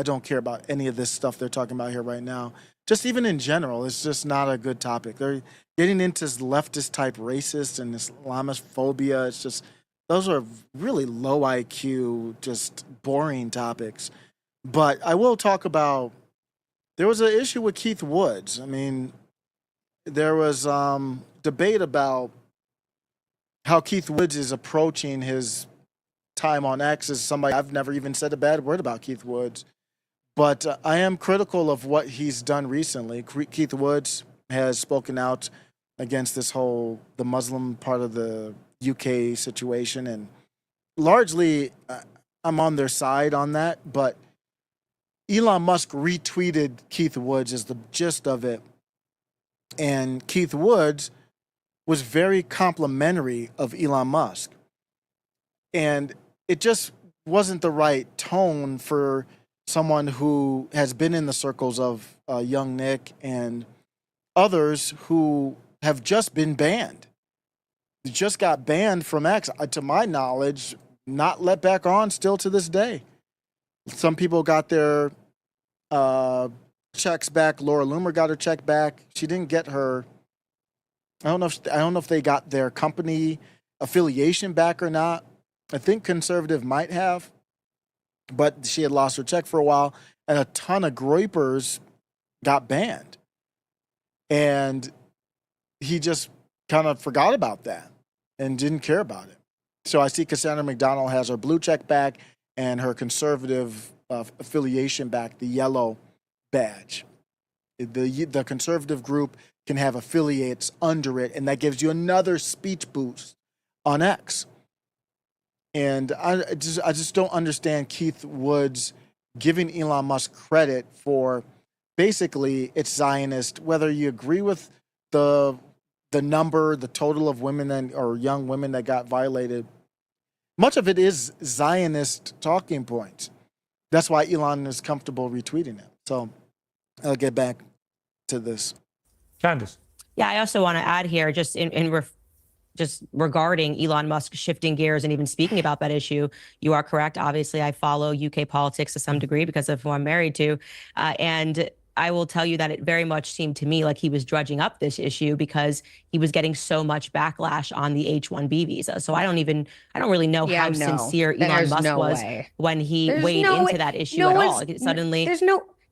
don't care about any of this stuff they're talking about here right now. Just even in general, it's just not a good topic. They're getting into leftist type racist and Islamophobia. It's just, those are really low IQ, just boring topics. But I will talk about, there was an issue with Keith Woods. I mean, there was debate about how Keith Woods is approaching his time on X as somebody. I've never even said a bad word about Keith Woods, but I am critical of what he's done recently. Keith Woods has spoken out against the Muslim part of the UK situation, and largely I'm on their side on that, but Elon Musk retweeted Keith Woods is the gist of it. And Keith Woods was very complimentary of Elon Musk. And it just wasn't the right tone for someone who has been in the circles of young Nick and others who have just been banned. They just got banned from X, to my knowledge, not let back on still to this day. Some people got their checks back. Laura Loomer got her check back. She didn't get her. I don't know if they got their company affiliation back or not. I think Conservative might have, but she had lost her check for a while, and a ton of groypers got banned. And he just kind of forgot about that and didn't care about it. So I see Cassandra McDonald has her blue check back and her conservative affiliation back, the yellow badge. The conservative group can have affiliates under it, and that gives you another speech boost on X. And I just don't understand Keith Woods giving Elon Musk credit for basically it's Zionist, whether you agree with the total of women or young women that got violated. Much of it is Zionist talking points. That's why Elon is comfortable retweeting it. So I'll get back to this. Candace. Yeah, I also want to add here, just just regarding Elon Musk shifting gears and even speaking about that issue. You are correct. Obviously, I follow UK politics to some degree because of who I'm married to, and I will tell you that it very much seemed to me like he was drudging up this issue because he was getting so much backlash on the H-1B visa. So I don't really know how sincere Elon Musk was when he weighed into that issue at all. Suddenly,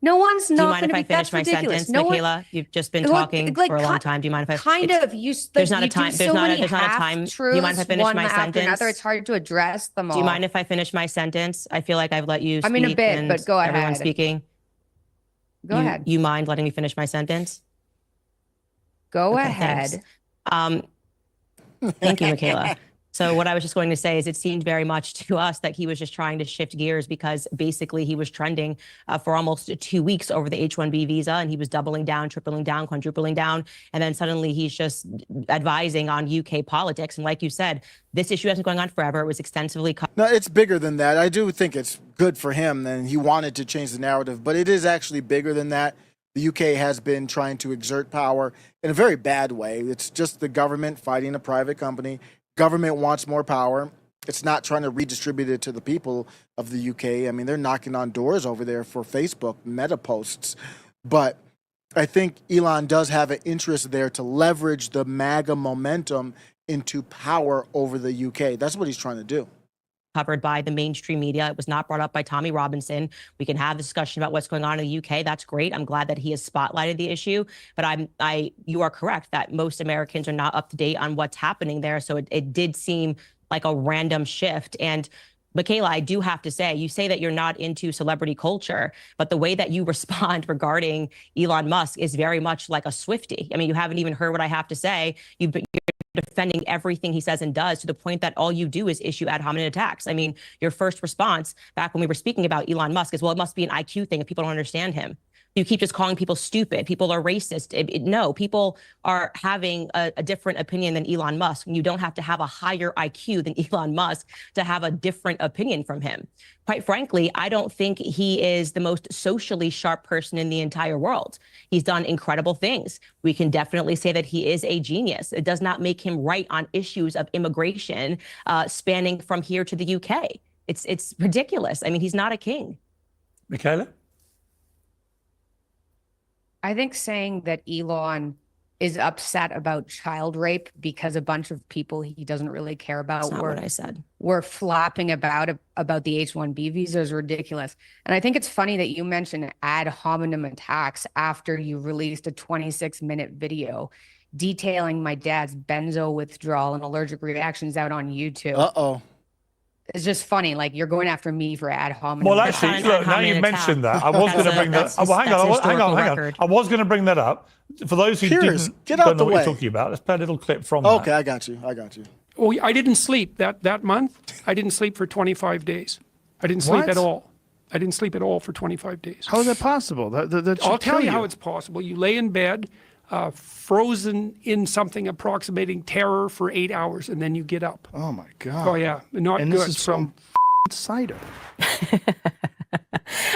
no one's not. Do you mind if I finish my sentence, Mikhaila? You've just been talking for a long time. Do you mind if I there's not a time. There's not a time. Do you mind if I finish my sentence? It's hard to address them all. Do you mind if I finish my sentence? I feel like I've let you speak. I mean, a bit, but go ahead. Everyone's speaking. Go ahead. You mind letting me finish my sentence? Go ahead. Thank you, Mikhaila. So what I was just going to say is it seemed very much to us that he was just trying to shift gears because basically he was trending for almost 2 weeks over the H-1B visa, and he was doubling down, tripling down, quadrupling down. And then suddenly he's just advising on UK politics. And like you said, this issue hasn't been going on forever. It was extensively covered. No, it's bigger than that. I do think it's good for him, and he wanted to change the narrative, but it is actually bigger than that. The UK has been trying to exert power in a very bad way. It's just the government fighting a private company. Government wants more power. It's not trying to redistribute it to the people of the UK. I mean, they're knocking on doors over there for Facebook meta posts. But I think Elon does have an interest there to leverage the MAGA momentum into power over the UK. That's what he's trying to do. Covered by the mainstream media. It was not brought up by Tommy Robinson. We can have a discussion about what's going on in the UK. That's great. I'm glad that he has spotlighted the issue. But you are correct that most Americans are not up to date on what's happening there. So it did seem like a random shift. And Mikhaila, I do have to say, you say that you're not into celebrity culture, but the way that you respond regarding Elon Musk is very much like a Swiftie. I mean, you haven't even heard what I have to say. You're defending everything he says and does to the point that all you do is issue ad hominem attacks. I mean, your first response back when we were speaking about Elon Musk is, well, it must be an IQ thing if people don't understand him. You keep just calling people stupid. People are racist. No, people are having a different opinion than Elon Musk. And you don't have to have a higher IQ than Elon Musk to have a different opinion from him. Quite frankly, I don't think he is the most socially sharp person in the entire world. He's done incredible things. We can definitely say that he is a genius. It does not make him right on issues of immigration spanning from here to the UK. It's ridiculous. I mean, he's not a king. Mikhaila? I think saying that Elon is upset about child rape because a bunch of people he doesn't really care about That's not what I said. were flapping about the H-1B visa is ridiculous. And I think it's funny that you mentioned ad hominem attacks after you released a 26-minute video detailing my dad's benzo withdrawal and allergic reactions out on YouTube. Uh-oh. It's just funny, like you're going after me for ad hominem. Well, actually, look, now you've mentioned that, I was going to bring that. Well, hang on. I was going to bring that up. For those who Piers, don't know what you're talking about, let's play a little clip from Okay, that. I got you. Oh, I didn't sleep that month. I didn't sleep for 25 days. I didn't sleep What? at all. I didn't sleep at all for 25 days. How is that possible? That I'll tell you how it's possible. You lay in bed, frozen in something approximating terror for 8 hours, and then you get up. Oh my God. Oh yeah, not And good. this is from cider.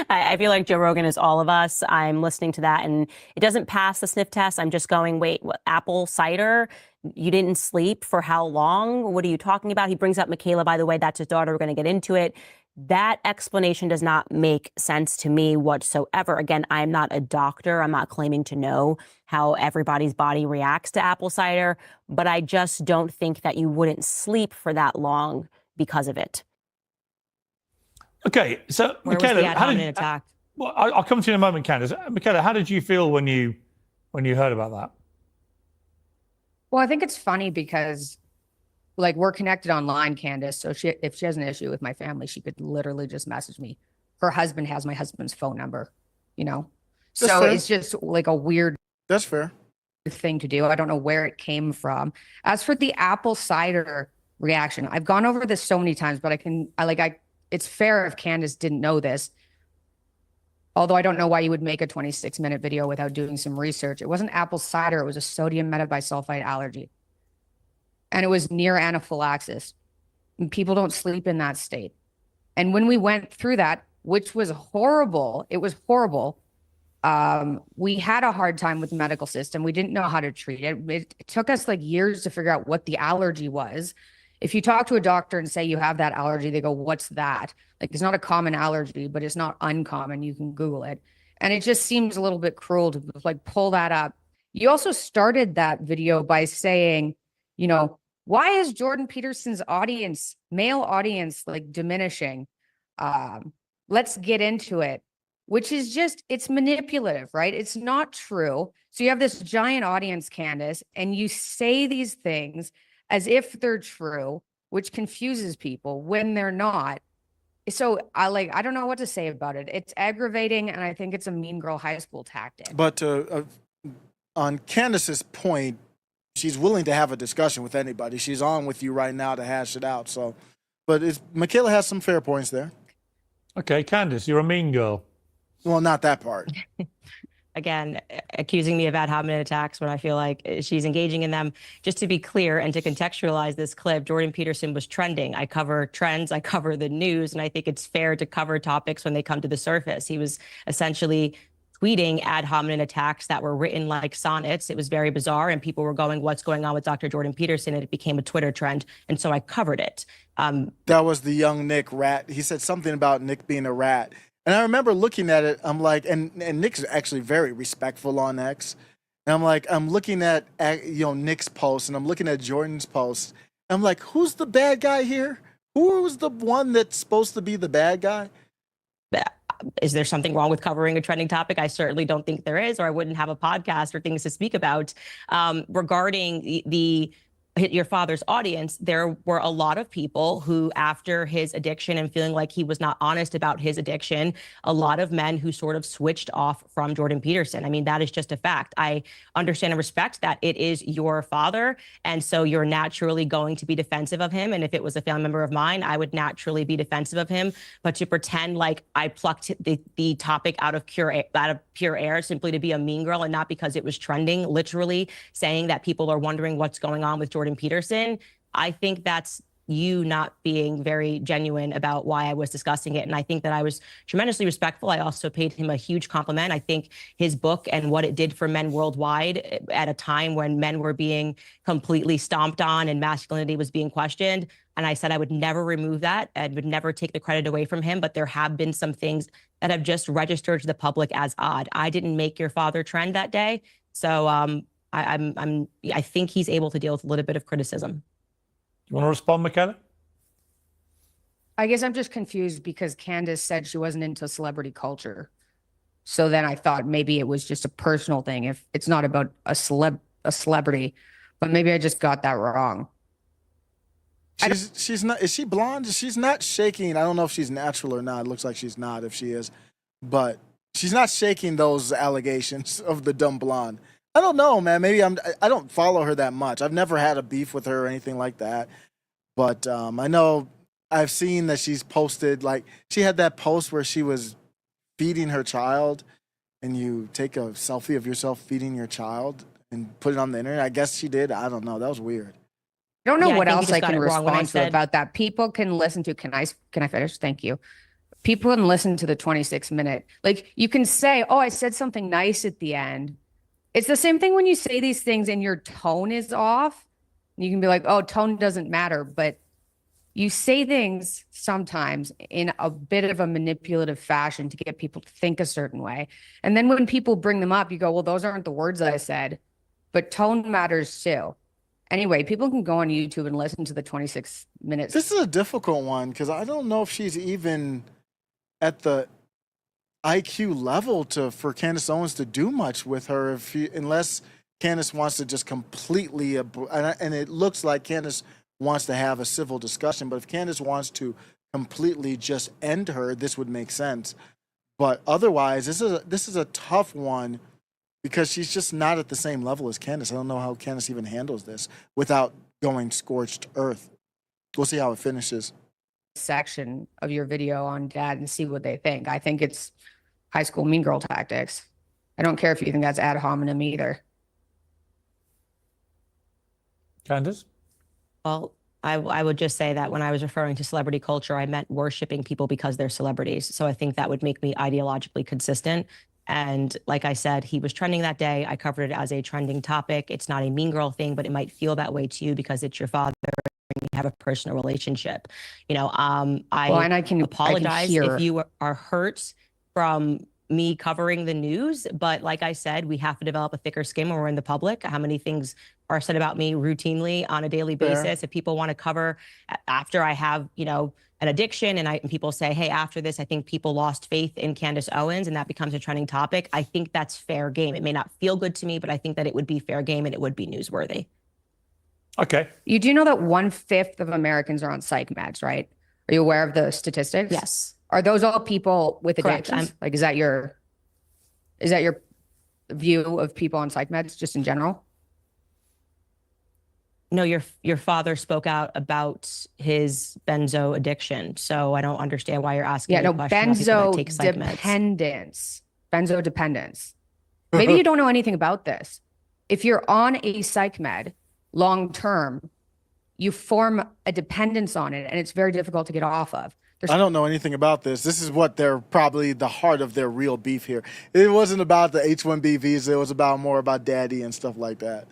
I feel like Joe Rogan is all of us. I'm listening to that and it doesn't pass the sniff test. I'm just going, wait, what, apple cider? You didn't sleep for how long? What are you talking about? He brings up Mikhaila, by the way, that's his daughter. We're going to get into it. That explanation does not make sense to me whatsoever. Again, I'm not a doctor. I'm not claiming to know how everybody's body reacts to apple cider, but I just don't think that you wouldn't sleep for that long because of it. Okay, so Where was the Mikhaila, ad hominem attack? well, I'll come to you in a moment, Candace. Mikhaila, how did you feel when you heard about that? Well, I think it's funny because like we're connected online, Candace. So if she has an issue with my family, she could literally just message me. Her husband has my husband's phone number, you know? That's So fair. it's just like a weird That's fair. thing to do. I don't know where it came from. As for the apple cider reaction, I've gone over this so many times, but it's fair if Candace didn't know this. Although I don't know why you would make a 26-minute video without doing some research. It wasn't apple cider. It was a sodium metabisulfite allergy. And it was near anaphylaxis. And people don't sleep in that state. And when we went through that, which was horrible, it was horrible. We had a hard time with the medical system. We didn't know how to treat it. It took us like years to figure out what the allergy was. If you talk to a doctor and say you have that allergy, they go, what's that? Like, it's not a common allergy, but it's not uncommon. You can Google it. And it just seems a little bit cruel to like pull that up. You also started that video by saying, you know, why is Jordan Peterson's audience, male audience, like diminishing? Let's get into it, which is just, it's manipulative, right? It's not true. So you have this giant audience, Candace, and you say these things as if they're true, which confuses people when they're not. So I don't know what to say about it. It's aggravating, and I think it's a mean girl high school tactic. But on Candace's point, she's willing to have a discussion with anybody. She's on with you right now to hash it out. So, but Mikhaila has some fair points there. Okay, Candace, you're a mean girl. Well, not that part. Again, accusing me of ad hominem attacks when I feel like she's engaging in them. Just to be clear and to contextualize this clip, Jordan Peterson was trending. I cover trends, I cover the news, and I think it's fair to cover topics when they come to the surface. He was essentially tweeting ad hominem attacks that were written like sonnets. It was very bizarre, and people were going, what's going on with Dr. Jordan Peterson? And it became a Twitter trend, and so I covered it. That was the young Nick rat. He said something about Nick being a rat. And I remember looking at it, I'm like, and Nick's actually very respectful on X. And I'm like, I'm looking at Nick's post, and I'm looking at Jordan's post. I'm like, who's the bad guy here? Who's the one that's supposed to be the bad guy? Is there something wrong with covering a trending topic? I certainly don't think there is, or I wouldn't have a podcast or things to speak about. Regarding your father's audience, there were a lot of people who, after his addiction and feeling like he was not honest about his addiction, a lot of men who sort of switched off from Jordan Peterson. I mean, that is just a fact. I understand and respect that it is your father, and so you're naturally going to be defensive of him. And if it was a family member of mine, I would naturally be defensive of him. But to pretend like I plucked the topic out of pure air simply to be a mean girl, and not because it was trending, literally saying that people are wondering what's going on with Jordan Peterson, I think that's you not being very genuine about why I was discussing it. And I think that I was tremendously respectful. I also paid him a huge compliment. I think his book and what it did for men worldwide at a time when men were being completely stomped on and masculinity was being questioned. And I said I would never remove that and would never take the credit away from him. But there have been some things that have just registered to the public as odd. I didn't make your father trend that day. So I think he's able to deal with a little bit of criticism. You want to respond, Mikhaila? I guess I'm just confused because Candace said she wasn't into celebrity culture. So then I thought maybe it was just a personal thing. If it's not about a celebrity, but maybe I just got that wrong. She's not. Is she blonde? She's not shaking. I don't know if she's natural or not. It looks like she's not. If she is, but she's not shaking those allegations of the dumb blonde. I don't know, man. Maybe I don't follow her that much. I've never had a beef with her or anything like that. But I know I've seen that she's posted, like, she had that post where she was feeding her child, and you take a selfie of yourself feeding your child and put it on the internet. I guess she did. I don't know. That was weird. I don't know Yeah, what I think else you I just got can it wrong when I respond to said- about that. People can listen to, can I finish? Thank you. People can listen to the 26-minute. Like, you can say, oh, I said something nice at the end. It's the same thing when you say these things and your tone is off. You can be like, oh, tone doesn't matter. But you say things sometimes in a bit of a manipulative fashion to get people to think a certain way. And then when people bring them up, you go, well, those aren't the words I said. But tone matters too. Anyway, people can go on YouTube and listen to the 26 minutes. This is a difficult one because I don't know if she's even at the IQ level for Candace Owens to do much with her unless Candace wants to just completely, and it looks like Candace wants to have a civil discussion, but if Candace wants to completely just end her, this would make sense. But otherwise, this is a tough one because she's just not at the same level as Candace. I don't know how Candace even handles this without going scorched earth. We'll see how it finishes. Section of your video on Dad and see what they think. I think it's high school mean girl tactics. I don't care if you think that's ad hominem either. Candace? Well, I would just say that when I was referring to celebrity culture, I meant worshiping people because they're celebrities. So I think that would make me ideologically consistent. And like I said, he was trending that day. I covered it as a trending topic. It's not a mean girl thing, but it might feel that way to you because it's your father and you have a personal relationship. You know, and I can apologize if you are hurt from me covering the news. But like I said, we have to develop a thicker skin when we're in the public. How many things are said about me routinely on a daily basis? If people want to cover after I have, an addiction and people say, hey, after this, I think people lost faith in Candace Owens and that becomes a trending topic. I think that's fair game. It may not feel good to me, but I think that it would be fair game and it would be newsworthy. Okay. You do know that 1/5 of Americans are on psych meds, right? Are you aware of the statistics? Yes. Are those all people with Correct. addictions? Like, is that your view of people on psych meds just in general? No, your father spoke out about his benzo addiction. So I don't understand why you're asking Yeah, me a no, question about people that benzo take psych meds. dependence. Benzo dependence. Maybe you don't know anything about this. If you're on a psych med long term, you form a dependence on it, and it's very difficult to get off of. I don't know anything about this. This is what they're probably the heart of their real beef here. It wasn't about the H-1B visa. It was more about daddy and stuff like that.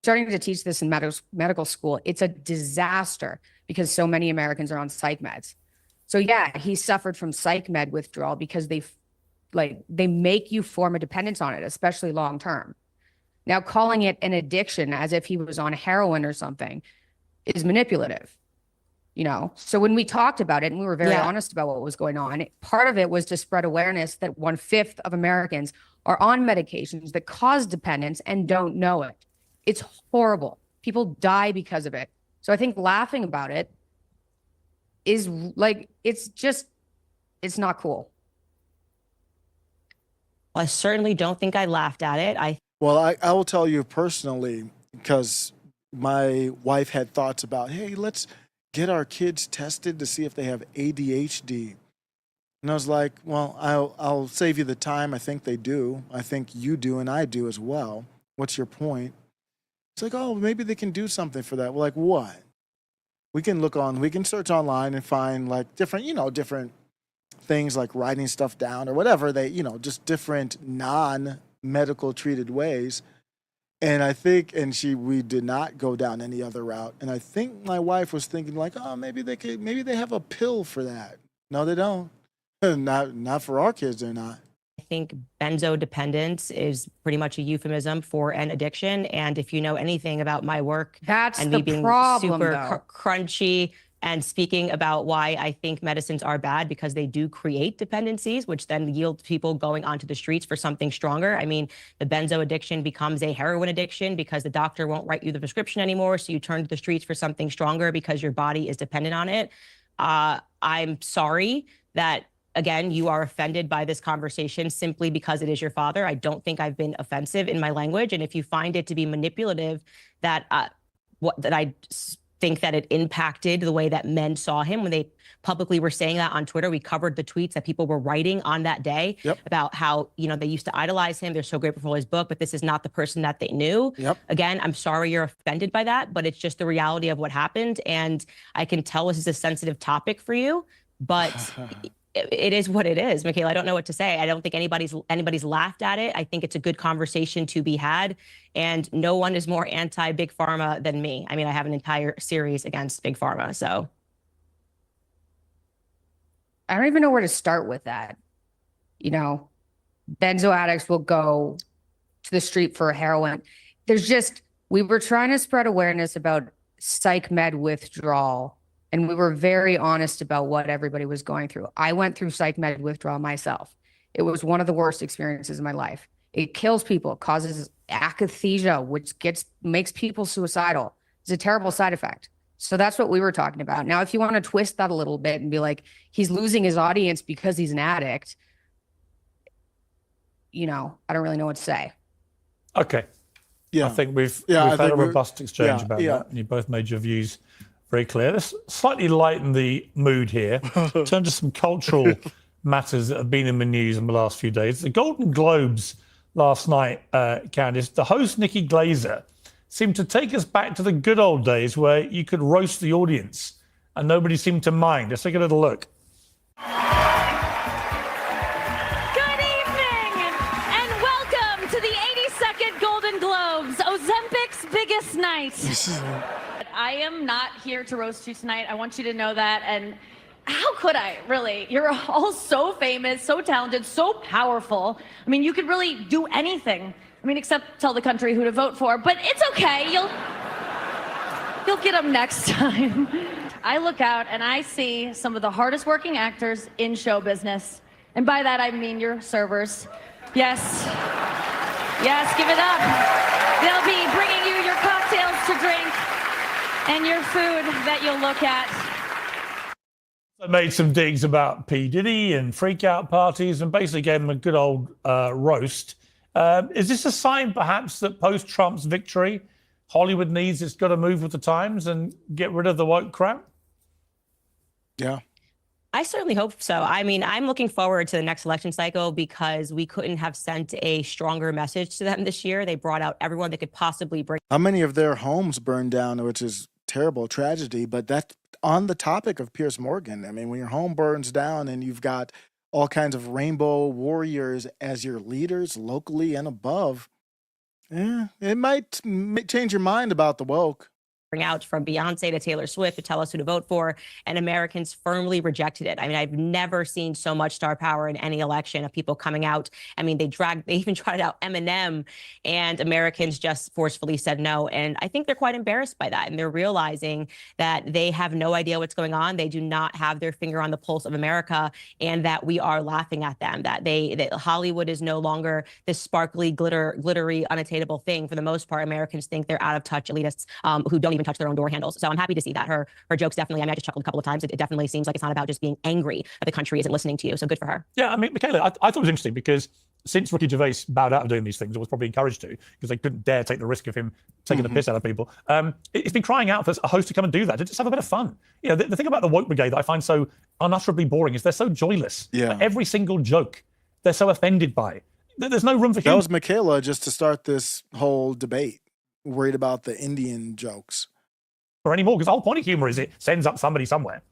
Starting to teach this in medical school, it's a disaster because so many Americans are on psych meds. So yeah, he suffered from psych med withdrawal because they make you form a dependence on it, especially long term. Now, calling it an addiction as if he was on heroin or something is manipulative. So when we talked about it and we were very honest about what was going on, part of it was to spread awareness that 1/5 of Americans are on medications that cause dependence and don't know it. It's horrible. People die because of it. So I think laughing about it is it's not cool. Well, I certainly don't think I laughed at it. Well, I will tell you personally, because my wife had thoughts about, hey, let's get our kids tested to see if they have ADHD. And I was like, well, I'll save you the time. I think they do. I think you do, and I do as well. What's your point? It's like, oh, maybe they can do something for that. We're like, what? We can search online and find like different things like writing stuff down or whatever just different non-medical treated ways. And I think, we did not go down any other route. And I think my wife was thinking like, oh, maybe they have a pill for that. No, they don't. Not for our kids, they're not. I think benzo dependence is pretty much a euphemism for an addiction. And if you know anything about my work That's and the me being problem, super though. crunchy and speaking about why I think medicines are bad because they do create dependencies, which then yield people going onto the streets for something stronger. I mean, the benzo addiction becomes a heroin addiction because the doctor won't write you the prescription anymore. So you turn to the streets for something stronger because your body is dependent on it. I'm sorry that, again, you are offended by this conversation simply because it is your father. I don't think I've been offensive in my language. And if you find it to be manipulative, that I think that it impacted the way that men saw him when they publicly were saying that on Twitter. We covered the tweets that people were writing on that day about how, they used to idolize him. They're so grateful for his book, but this is not the person that they knew. Again, I'm sorry you're offended by that, but it's just the reality of what happened. And I can tell this is a sensitive topic for you, but it is what it is, Mikhaila. I don't know what to say. I don't think anybody's laughed at it. I think it's a good conversation to be had. And no one is more anti-Big Pharma than me. I mean, I have an entire series against Big Pharma, so. I don't even know where to start with that. Benzo addicts will go to the street for heroin. We were trying to spread awareness about psych med withdrawal. And we were very honest about what everybody was going through. I went through psych med withdrawal myself. It was one of the worst experiences in my life. It kills people, causes akathisia, which makes people suicidal. It's a terrible side effect. So that's what we were talking about. Now, if you want to twist that a little bit and be like, he's losing his audience because he's an addict, I don't really know what to say. Okay. Yeah. I think we've had a robust exchange about that. And you both made your views very clear. Let's slightly lighten the mood here. Turn to some cultural matters that have been in the news in the last few days. The Golden Globes last night, Candace, the host Nikki Glaser seemed to take us back to the good old days where you could roast the audience and nobody seemed to mind. Let's take a little look. Good evening and welcome to the 82nd Golden Globes, Ozempic's biggest night. I am not here to roast you tonight. I want you to know that. And how could I, really? You're all so famous, so talented, so powerful. I mean, you could really do anything. I mean, except tell the country who to vote for. But it's okay. You'll get them next time. I look out and I see some of the hardest working actors in show business. And by that, I mean your servers. Yes, give it up. They'll be bringing you your cocktails to drink and your food that you'll look at. I made some digs about P. Diddy and freak-out parties and basically gave him a good old roast. Is this a sign, perhaps, that post-Trump's victory, Hollywood needs, it's got to move with the times and get rid of the woke crap? Yeah. I certainly hope so. I mean, I'm looking forward to the next election cycle because we couldn't have sent a stronger message to them this year. They brought out everyone they could possibly bring. How many of their homes burned down, which is terrible tragedy, but that's on the topic of Piers Morgan. I mean, when your home burns down and you've got all kinds of rainbow warriors as your leaders locally and above, it might change your mind about the woke. Out from Beyonce to Taylor Swift to tell us who to vote for, and Americans firmly rejected it. I mean, I've never seen so much star power in any election of people coming out. I mean, they even trotted out Eminem, and Americans just forcefully said no. And I think they're quite embarrassed by that, and they're realizing that they have no idea what's going on. They do not have their finger on the pulse of America, and that we are laughing at them. That Hollywood is no longer this sparkly, glittery, unattainable thing. For the most part, Americans think they're out of touch elitists who don't even touch their own door handles. So I'm happy to see that her jokes definitely, I mean, I just chuckled a couple of times. It definitely seems like it's not about just being angry that the country isn't listening to you. So good for her. Yeah, I mean, Mikhaila, I thought it was interesting because since Ricky Gervais bowed out of doing these things, or was probably encouraged to, because they couldn't dare take the risk of him taking the piss out of people, it's been crying out for a host to come and do that, to just have a bit of fun. You know, the thing about the woke brigade that I find so unutterably boring is they're so joyless. Yeah. Like, every single joke, they're so offended by. There's no room for humor. That was Mikhaila just to start this whole debate, worried about the Indian jokes. Or anymore, because the whole point of humor is it sends up somebody somewhere.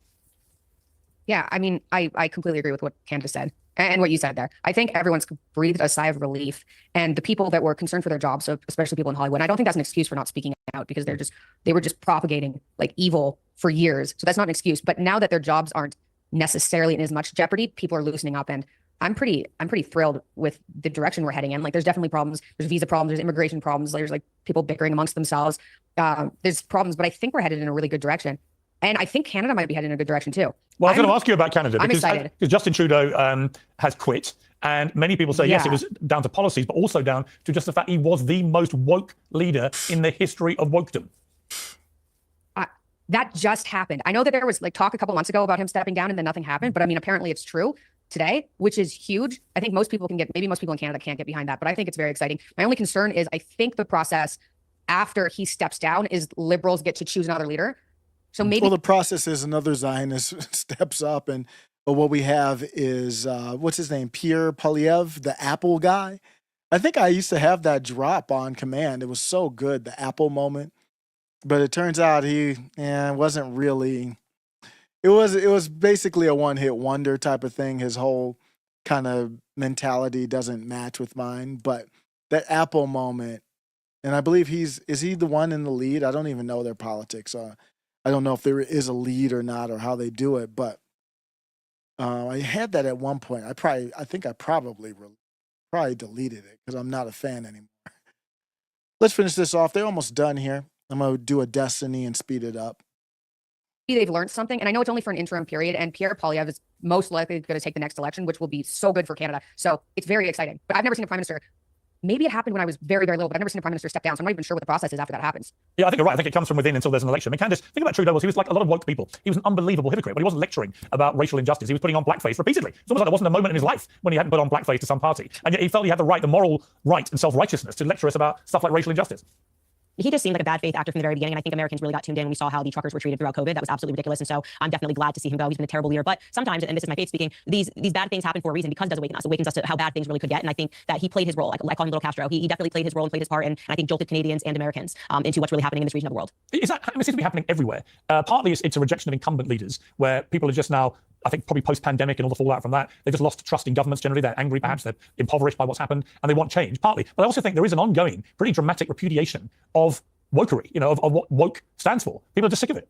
Yeah, I mean, I completely agree with what Candace said and what you said there. I think everyone's breathed a sigh of relief, and the people that were concerned for their jobs, so especially people in Hollywood, and I don't think that's an excuse for not speaking out, because they were just propagating like evil for years. So that's not an excuse. But now that their jobs aren't necessarily in as much jeopardy, people are loosening up, and I'm pretty thrilled with the direction we're heading in. Like, there's definitely problems. There's visa problems. There's immigration problems. There's like people bickering amongst themselves. There's problems, but I think we're headed in a really good direction. And I think Canada might be headed in a good direction too. Well, I was going to ask you about Canada. I'm excited. Because Justin Trudeau has quit. And many people say, yes, it was down to policies, but also down to just the fact he was the most woke leader in the history of wokedom. That just happened. I know that there was like talk a couple months ago about him stepping down and then nothing happened. But I mean, apparently it's true today, which is huge. I think most people maybe most people in Canada can't get behind that, but I think it's very exciting. My only concern is I think the process after he steps down is Liberals get to choose another leader. So maybe. Well, the process is another Zionist steps up, and what we have is, what's his name? Pierre Poilievre, the Apple guy. I think I used to have that drop on command. It was so good, the Apple moment. But it turns out he wasn't really. It was basically a one-hit wonder type of thing. His whole kind of mentality doesn't match with mine. But that Apple moment, and I believe is he the one in the lead? I don't even know their politics. I don't know if there is a lead or not, or how they do it. But I had that at one point. I think I probably deleted it because I'm not a fan anymore. Let's finish this off. They're almost done here. I'm going to do a Destiny and speed it up. They've learned something, and I know it's only for an interim period, and Pierre Poilievre is most likely going to take the next election, which will be so good for Canada. So it's very exciting. But I've never seen a prime minister. Maybe it happened when I was very, very little, but I've never seen a prime minister step down. So I'm not even sure what the process is after that happens. Yeah, I think you're right. I think it comes from within until there's an election. I mean, Candace, think about Trudeau. He was like a lot of woke people. He was an unbelievable hypocrite, but he wasn't lecturing about racial injustice. He was putting on blackface repeatedly. It's almost like there wasn't a moment in his life when he hadn't put on blackface to some party. And yet he felt he had the moral right and self-righteousness to lecture us about stuff like racial injustice. He just seemed like a bad faith actor from the very beginning. And I think Americans really got tuned in when we saw how the truckers were treated throughout COVID. That was absolutely ridiculous. And so I'm definitely glad to see him go. He's been a terrible leader. But sometimes, and this is my faith speaking, these bad things happen for a reason because it does awaken us. It awakens us to how bad things really could get. And I think that he played his role. Like I call him Little Castro. He definitely played his role and played his part. And I think jolted Canadians and Americans into what's really happening in this region of the world. It seems to be happening everywhere. Partly it's a rejection of incumbent leaders where people are just now, I think probably post-pandemic and all the fallout from that, they've just lost trust in governments generally. They're angry, perhaps they're impoverished by what's happened, and they want change, partly. But I also think there is an ongoing, pretty dramatic repudiation of wokery, of what woke stands for. People are just sick of it.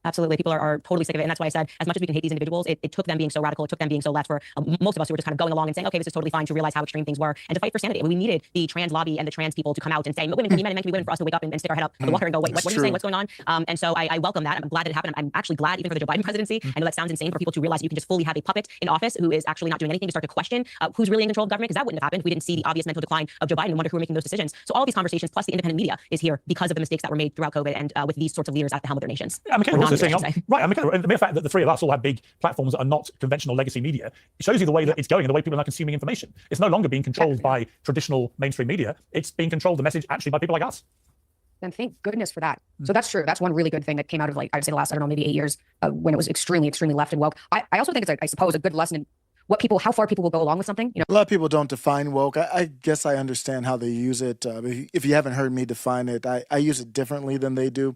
Absolutely. People are totally sick of it. And that's why I said, as much as we can hate these individuals, it took them being so radical, it took them being so left for most of us who were just kind of going along and saying, okay, this is totally fine, to realize how extreme things were and to fight for sanity. We needed the trans lobby and the trans people to come out and say, women can be men and men can be women, for us to wake up and stick our head up in the water and go, wait, what are you saying? What's going on? And so I welcome that. I'm glad that it happened. I'm actually glad even for the Joe Biden presidency. I know that sounds insane for people to realize you can just fully have a puppet in office who is actually not doing anything, to start to question who's really in control of government, because that wouldn't have happened if we didn't see the obvious mental decline of Joe Biden and wonder who were making those decisions. So all of these conversations, plus the independent media, is here because of the mistakes that were made throughout COVID and with these sorts of leaders at the helm of their nations. Yeah, Mikhaila also saying, right, and the mere fact that the three of us all have big platforms that are not conventional legacy media, it shows you the way that it's going and the way people are consuming information. It's no longer being controlled by traditional mainstream media. It's being controlled, the message, actually by people like us. then thank goodness for that. So that's true. That's one really good thing that came out of, like, I'd say the last, I don't know, maybe 8 years when it was extremely, extremely left and woke. I also think it's, I suppose, a good lesson in how far people will go along with something. You know, A lot of people don't define woke. I guess I understand how they use it. If you haven't heard me define it, I use it differently than they do.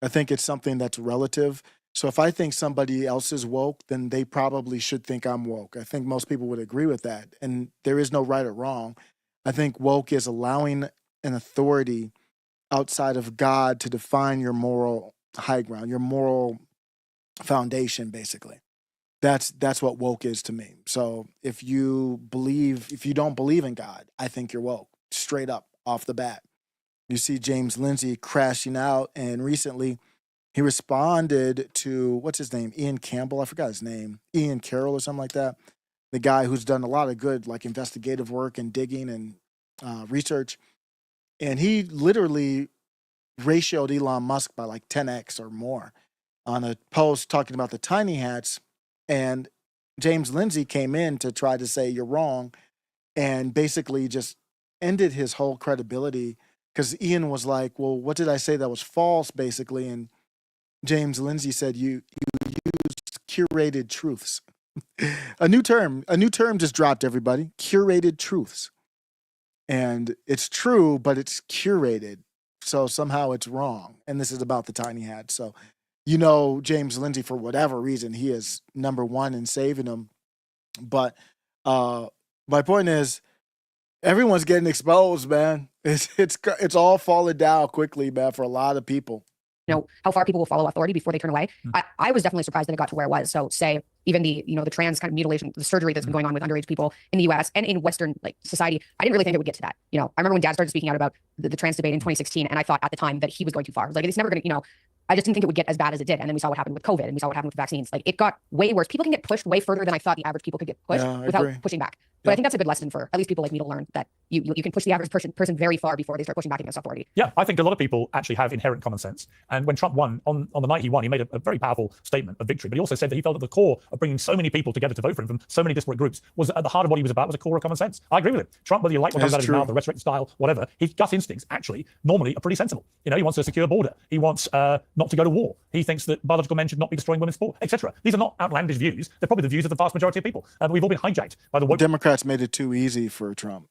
I think it's something that's relative. So if I think somebody else is woke, then they probably should think I'm woke. I think most people would agree with that. And there is no right or wrong. I think woke is allowing an authority outside of God to define your moral high ground, your moral foundation, basically. That's what woke is to me. So if you don't believe in God, I think you're woke, straight up off the bat. You see James Lindsay crashing out, and recently he responded to, what's his name? Ian Campbell, I forgot his name. Ian Carroll or something like that. The guy who's done a lot of good, like, investigative work and digging and research. And he literally ratioed Elon Musk by like 10x or more on a post talking about the tiny hats. And James Lindsay came in to try to say you're wrong and basically just ended his whole credibility, because Ian was like, well, what did I say that was false, basically? And James Lindsay said, you used curated truths. A new term just dropped, everybody. Curated truths. And it's true, but it's curated. So somehow it's wrong. And this is about the tiny hat. So, James Lindsay, for whatever reason, he is number one in saving them. But my point is, everyone's getting exposed, man. It's all falling down quickly, man, for a lot of people. How far people will follow authority before they turn away. I was definitely surprised that it got to where it was. So say even the trans kind of mutilation, the surgery that's been going on with underage people in the US and in Western society, I didn't really think it would get to that. I remember when Dad started speaking out about the trans debate in 2016, and I thought at the time that he was going too far. I was like, it's never going to, I just didn't think it would get as bad as it did. And then we saw what happened with COVID, and we saw what happened with vaccines. Like, it got way worse. People can get pushed way further than I thought the average people could get pushed without pushing back. But I think that's a good lesson for at least people like me to learn, that you can push the average person very far before they start pushing back against authority. Yeah, I think a lot of people actually have inherent common sense. And when Trump won, on the night he won, he made a very powerful statement of victory. But he also said that he felt at the core of bringing so many people together to vote for him from so many disparate groups was at the heart of what he was about, was a core of common sense. I agree with him. Trump, whether you like what comes out of his mouth, the rhetoric style, whatever, his gut instincts actually normally are pretty sensible. He wants a secure border. He wants not to go to war. He thinks that biological men should not be destroying women's sport, etc. These are not outlandish views. They're probably the views of the vast majority of people. We've all been hijacked by the woke. Democrats made it too easy for Trump.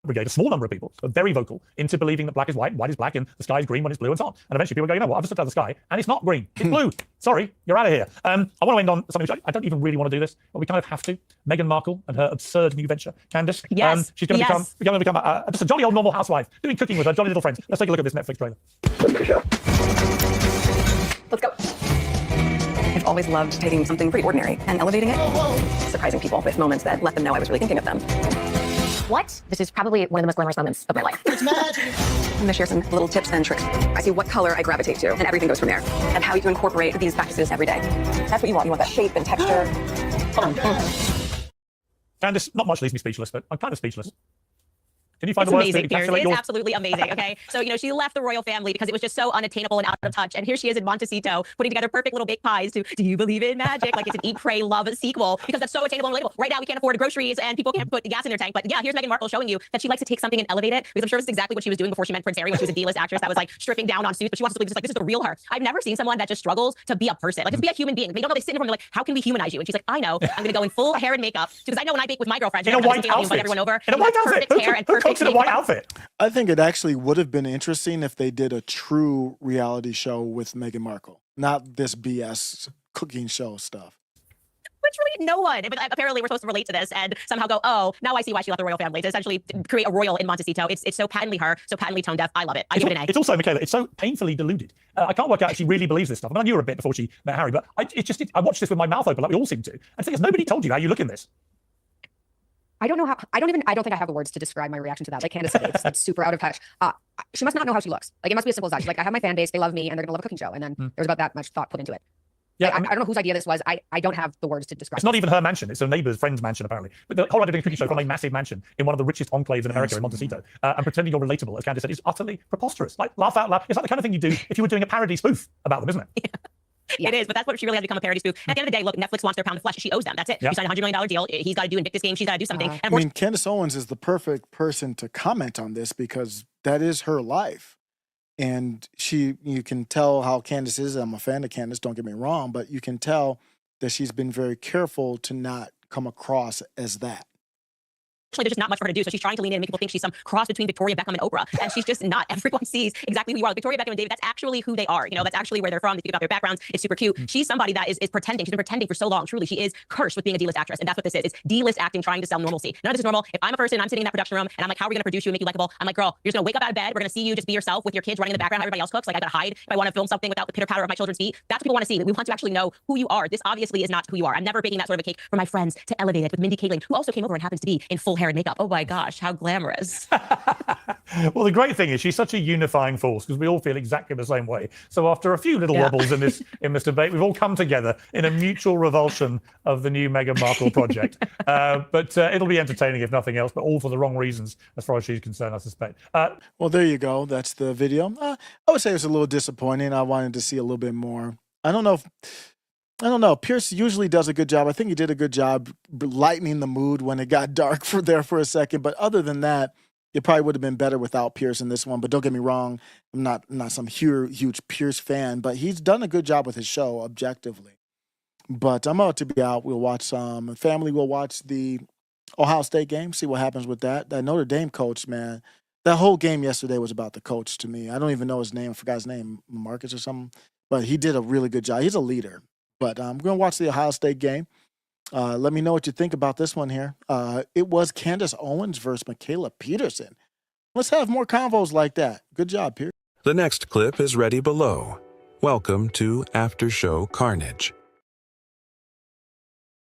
Brigade, a small number of people are very vocal into believing that black is white is black, and the sky is green when it's blue, and so on. And eventually people go, I've just looked at the sky, and it's not green, it's blue. Sorry, you're out of here. I want to end on something which I don't even really want to do this, but we kind of have to. Meghan Markle and her absurd new venture. Candace, yes. She's going to become just a jolly old normal housewife, doing cooking with her jolly little friends. Let's take a look at this Netflix trailer. Let's go. I've always loved taking something pretty ordinary and elevating it, surprising people with moments that let them know I was really thinking of them. What? This is probably one of the most glamorous moments of my life. It's magic. I'm going to share some little tips and tricks. I see what color I gravitate to, and everything goes from there. And how you incorporate these practices every day. That's what you want. You want that shape and texture. Candace, not much leaves me speechless, but I'm kind of speechless. Can you find It's the words amazing, to encapsulate It's your... absolutely amazing, okay? So, she left the royal family because it was just so unattainable and out of touch. And here she is in Montecito putting together perfect little baked pies to Do You Believe in Magic? Like it's an Eat, Pray, Love sequel, because that's so attainable and relatable. Right now, we can't afford groceries and people can't put gas in their tank. But yeah, here's Meghan Markle showing you that she likes to take something and elevate it, because I'm sure this is exactly what she was doing before she met Prince Harry when she was a D-list actress that was like stripping down on suits. But she wants to believe this is the real her. I've never seen someone that just struggles to be a person, like just be a human being. They don't know, they sit in front of them like, how can we humanize you? And she's like, I know, I'm going to go in full hair and makeup, because I know when I bake with my girlfriends, in a white outfit, invite everyone over. In a white outfit. Perfect hair and Who perfect cooks in a white outfit? I think it actually would have been interesting if they did a true reality show with Meghan Markle, not this BS cooking show stuff. Literally no one. But apparently we're supposed to relate to this and somehow go, oh, now I see why she left the royal family, to essentially create a royal in Montecito. It's so patently her, so patently tone deaf. I love it. I give it an A. It's also, Mikhaila, it's so painfully deluded. I can't work out if she really believes this stuff. I knew her a bit before she met Harry, but I watched this with my mouth open like we all seem to. And the thing is, nobody told you how you look in this. I don't think I have the words to describe my reaction to that. Like Candace said, it's super out of touch. She must not know how she looks. Like, it must be as simple as that. She's like, I have my fan base, they love me, and they're gonna love a cooking show. And then there's about that much thought put into it. Yeah, I don't know whose idea this was. I don't have the words to describe. It's not even her mansion. It's her neighbor's friend's mansion, apparently. But the whole idea of doing a cooking show from a massive mansion in one of the richest enclaves in America, in Montecito, and pretending you're relatable, as Candace said, is utterly preposterous. Like, laugh out loud. It's like the kind of thing you do if you were doing a parody spoof about them, isn't it? Yeah. Yeah. It is, but that's what she really had to become, a parody spoof. At the end of the day, look, Netflix wants their pound of flesh. She owes them. That's it. Yep. She signed a $100 million deal. He's got to do Invictus Games. She's got to do something. I mean, Candace Owens is the perfect person to comment on this, because that is her life. And you can tell how Candace is. I'm a fan of Candace, don't get me wrong, but you can tell that she's been very careful to not come across as that. There's just not much for her to do. So she's trying to lean in and make people think she's some cross between Victoria Beckham and Oprah. And she's just not. Everyone sees exactly who you are. Like Victoria Beckham and David, that's actually who they are. You know, that's actually where they're from. They speak about their backgrounds. It's super cute. She's somebody that is pretending. She's been pretending for so long. Truly, she is cursed with being a D-list actress. And that's what this is. It's D-list acting, trying to sell normalcy. None of this is normal. If I'm a person, I'm sitting in that production room, and I'm like, how are we going to produce you and make you likable? I'm like, girl, you're just going to wake up out of bed. We're going to see you just be yourself with your kids running in the background, how everybody else cooks. Like, I got to hide if I want to film something without the pitter-patter of my children's feet. That's what people want to see. We want to actually know who you are. This obviously is not who you are. I'm never baking that sort of a cake for my friends to elevate it with Mindy Kaling, who also came over and happens to be in full hair and makeup. Oh my gosh, how glamorous. Well, the great thing is she's such a unifying force because we all feel exactly the same way. So after a few little wobbles in this debate, we've all come together in a mutual revulsion of the new Meghan Markle project. But it'll be entertaining if nothing else, but all for the wrong reasons as far as she's concerned, I suspect. Well, there you go. That's the video. I would say it was a little disappointing. I wanted to see a little bit more. I don't know. Pierce usually does a good job. I think he did a good job lightening the mood when it got dark for a second. But other than that, it probably would have been better without Pierce in this one. But don't get me wrong, I'm not some huge Pierce fan, but he's done a good job with his show objectively. But I'm about to be out. We'll watch some. Family will watch the Ohio State game, see what happens with that. That Notre Dame coach, man, that whole game yesterday was about the coach to me. I don't even know his name. I forgot his name, Marcus or something. But he did a really good job. He's a leader. But I'm going to watch the Ohio State game. Let me know what you think about this one here. It was Candace Owens versus Mikhaila Peterson. Let's have more convos like that. Good job, Pierce. The next clip is ready below. Welcome to After Show Carnage.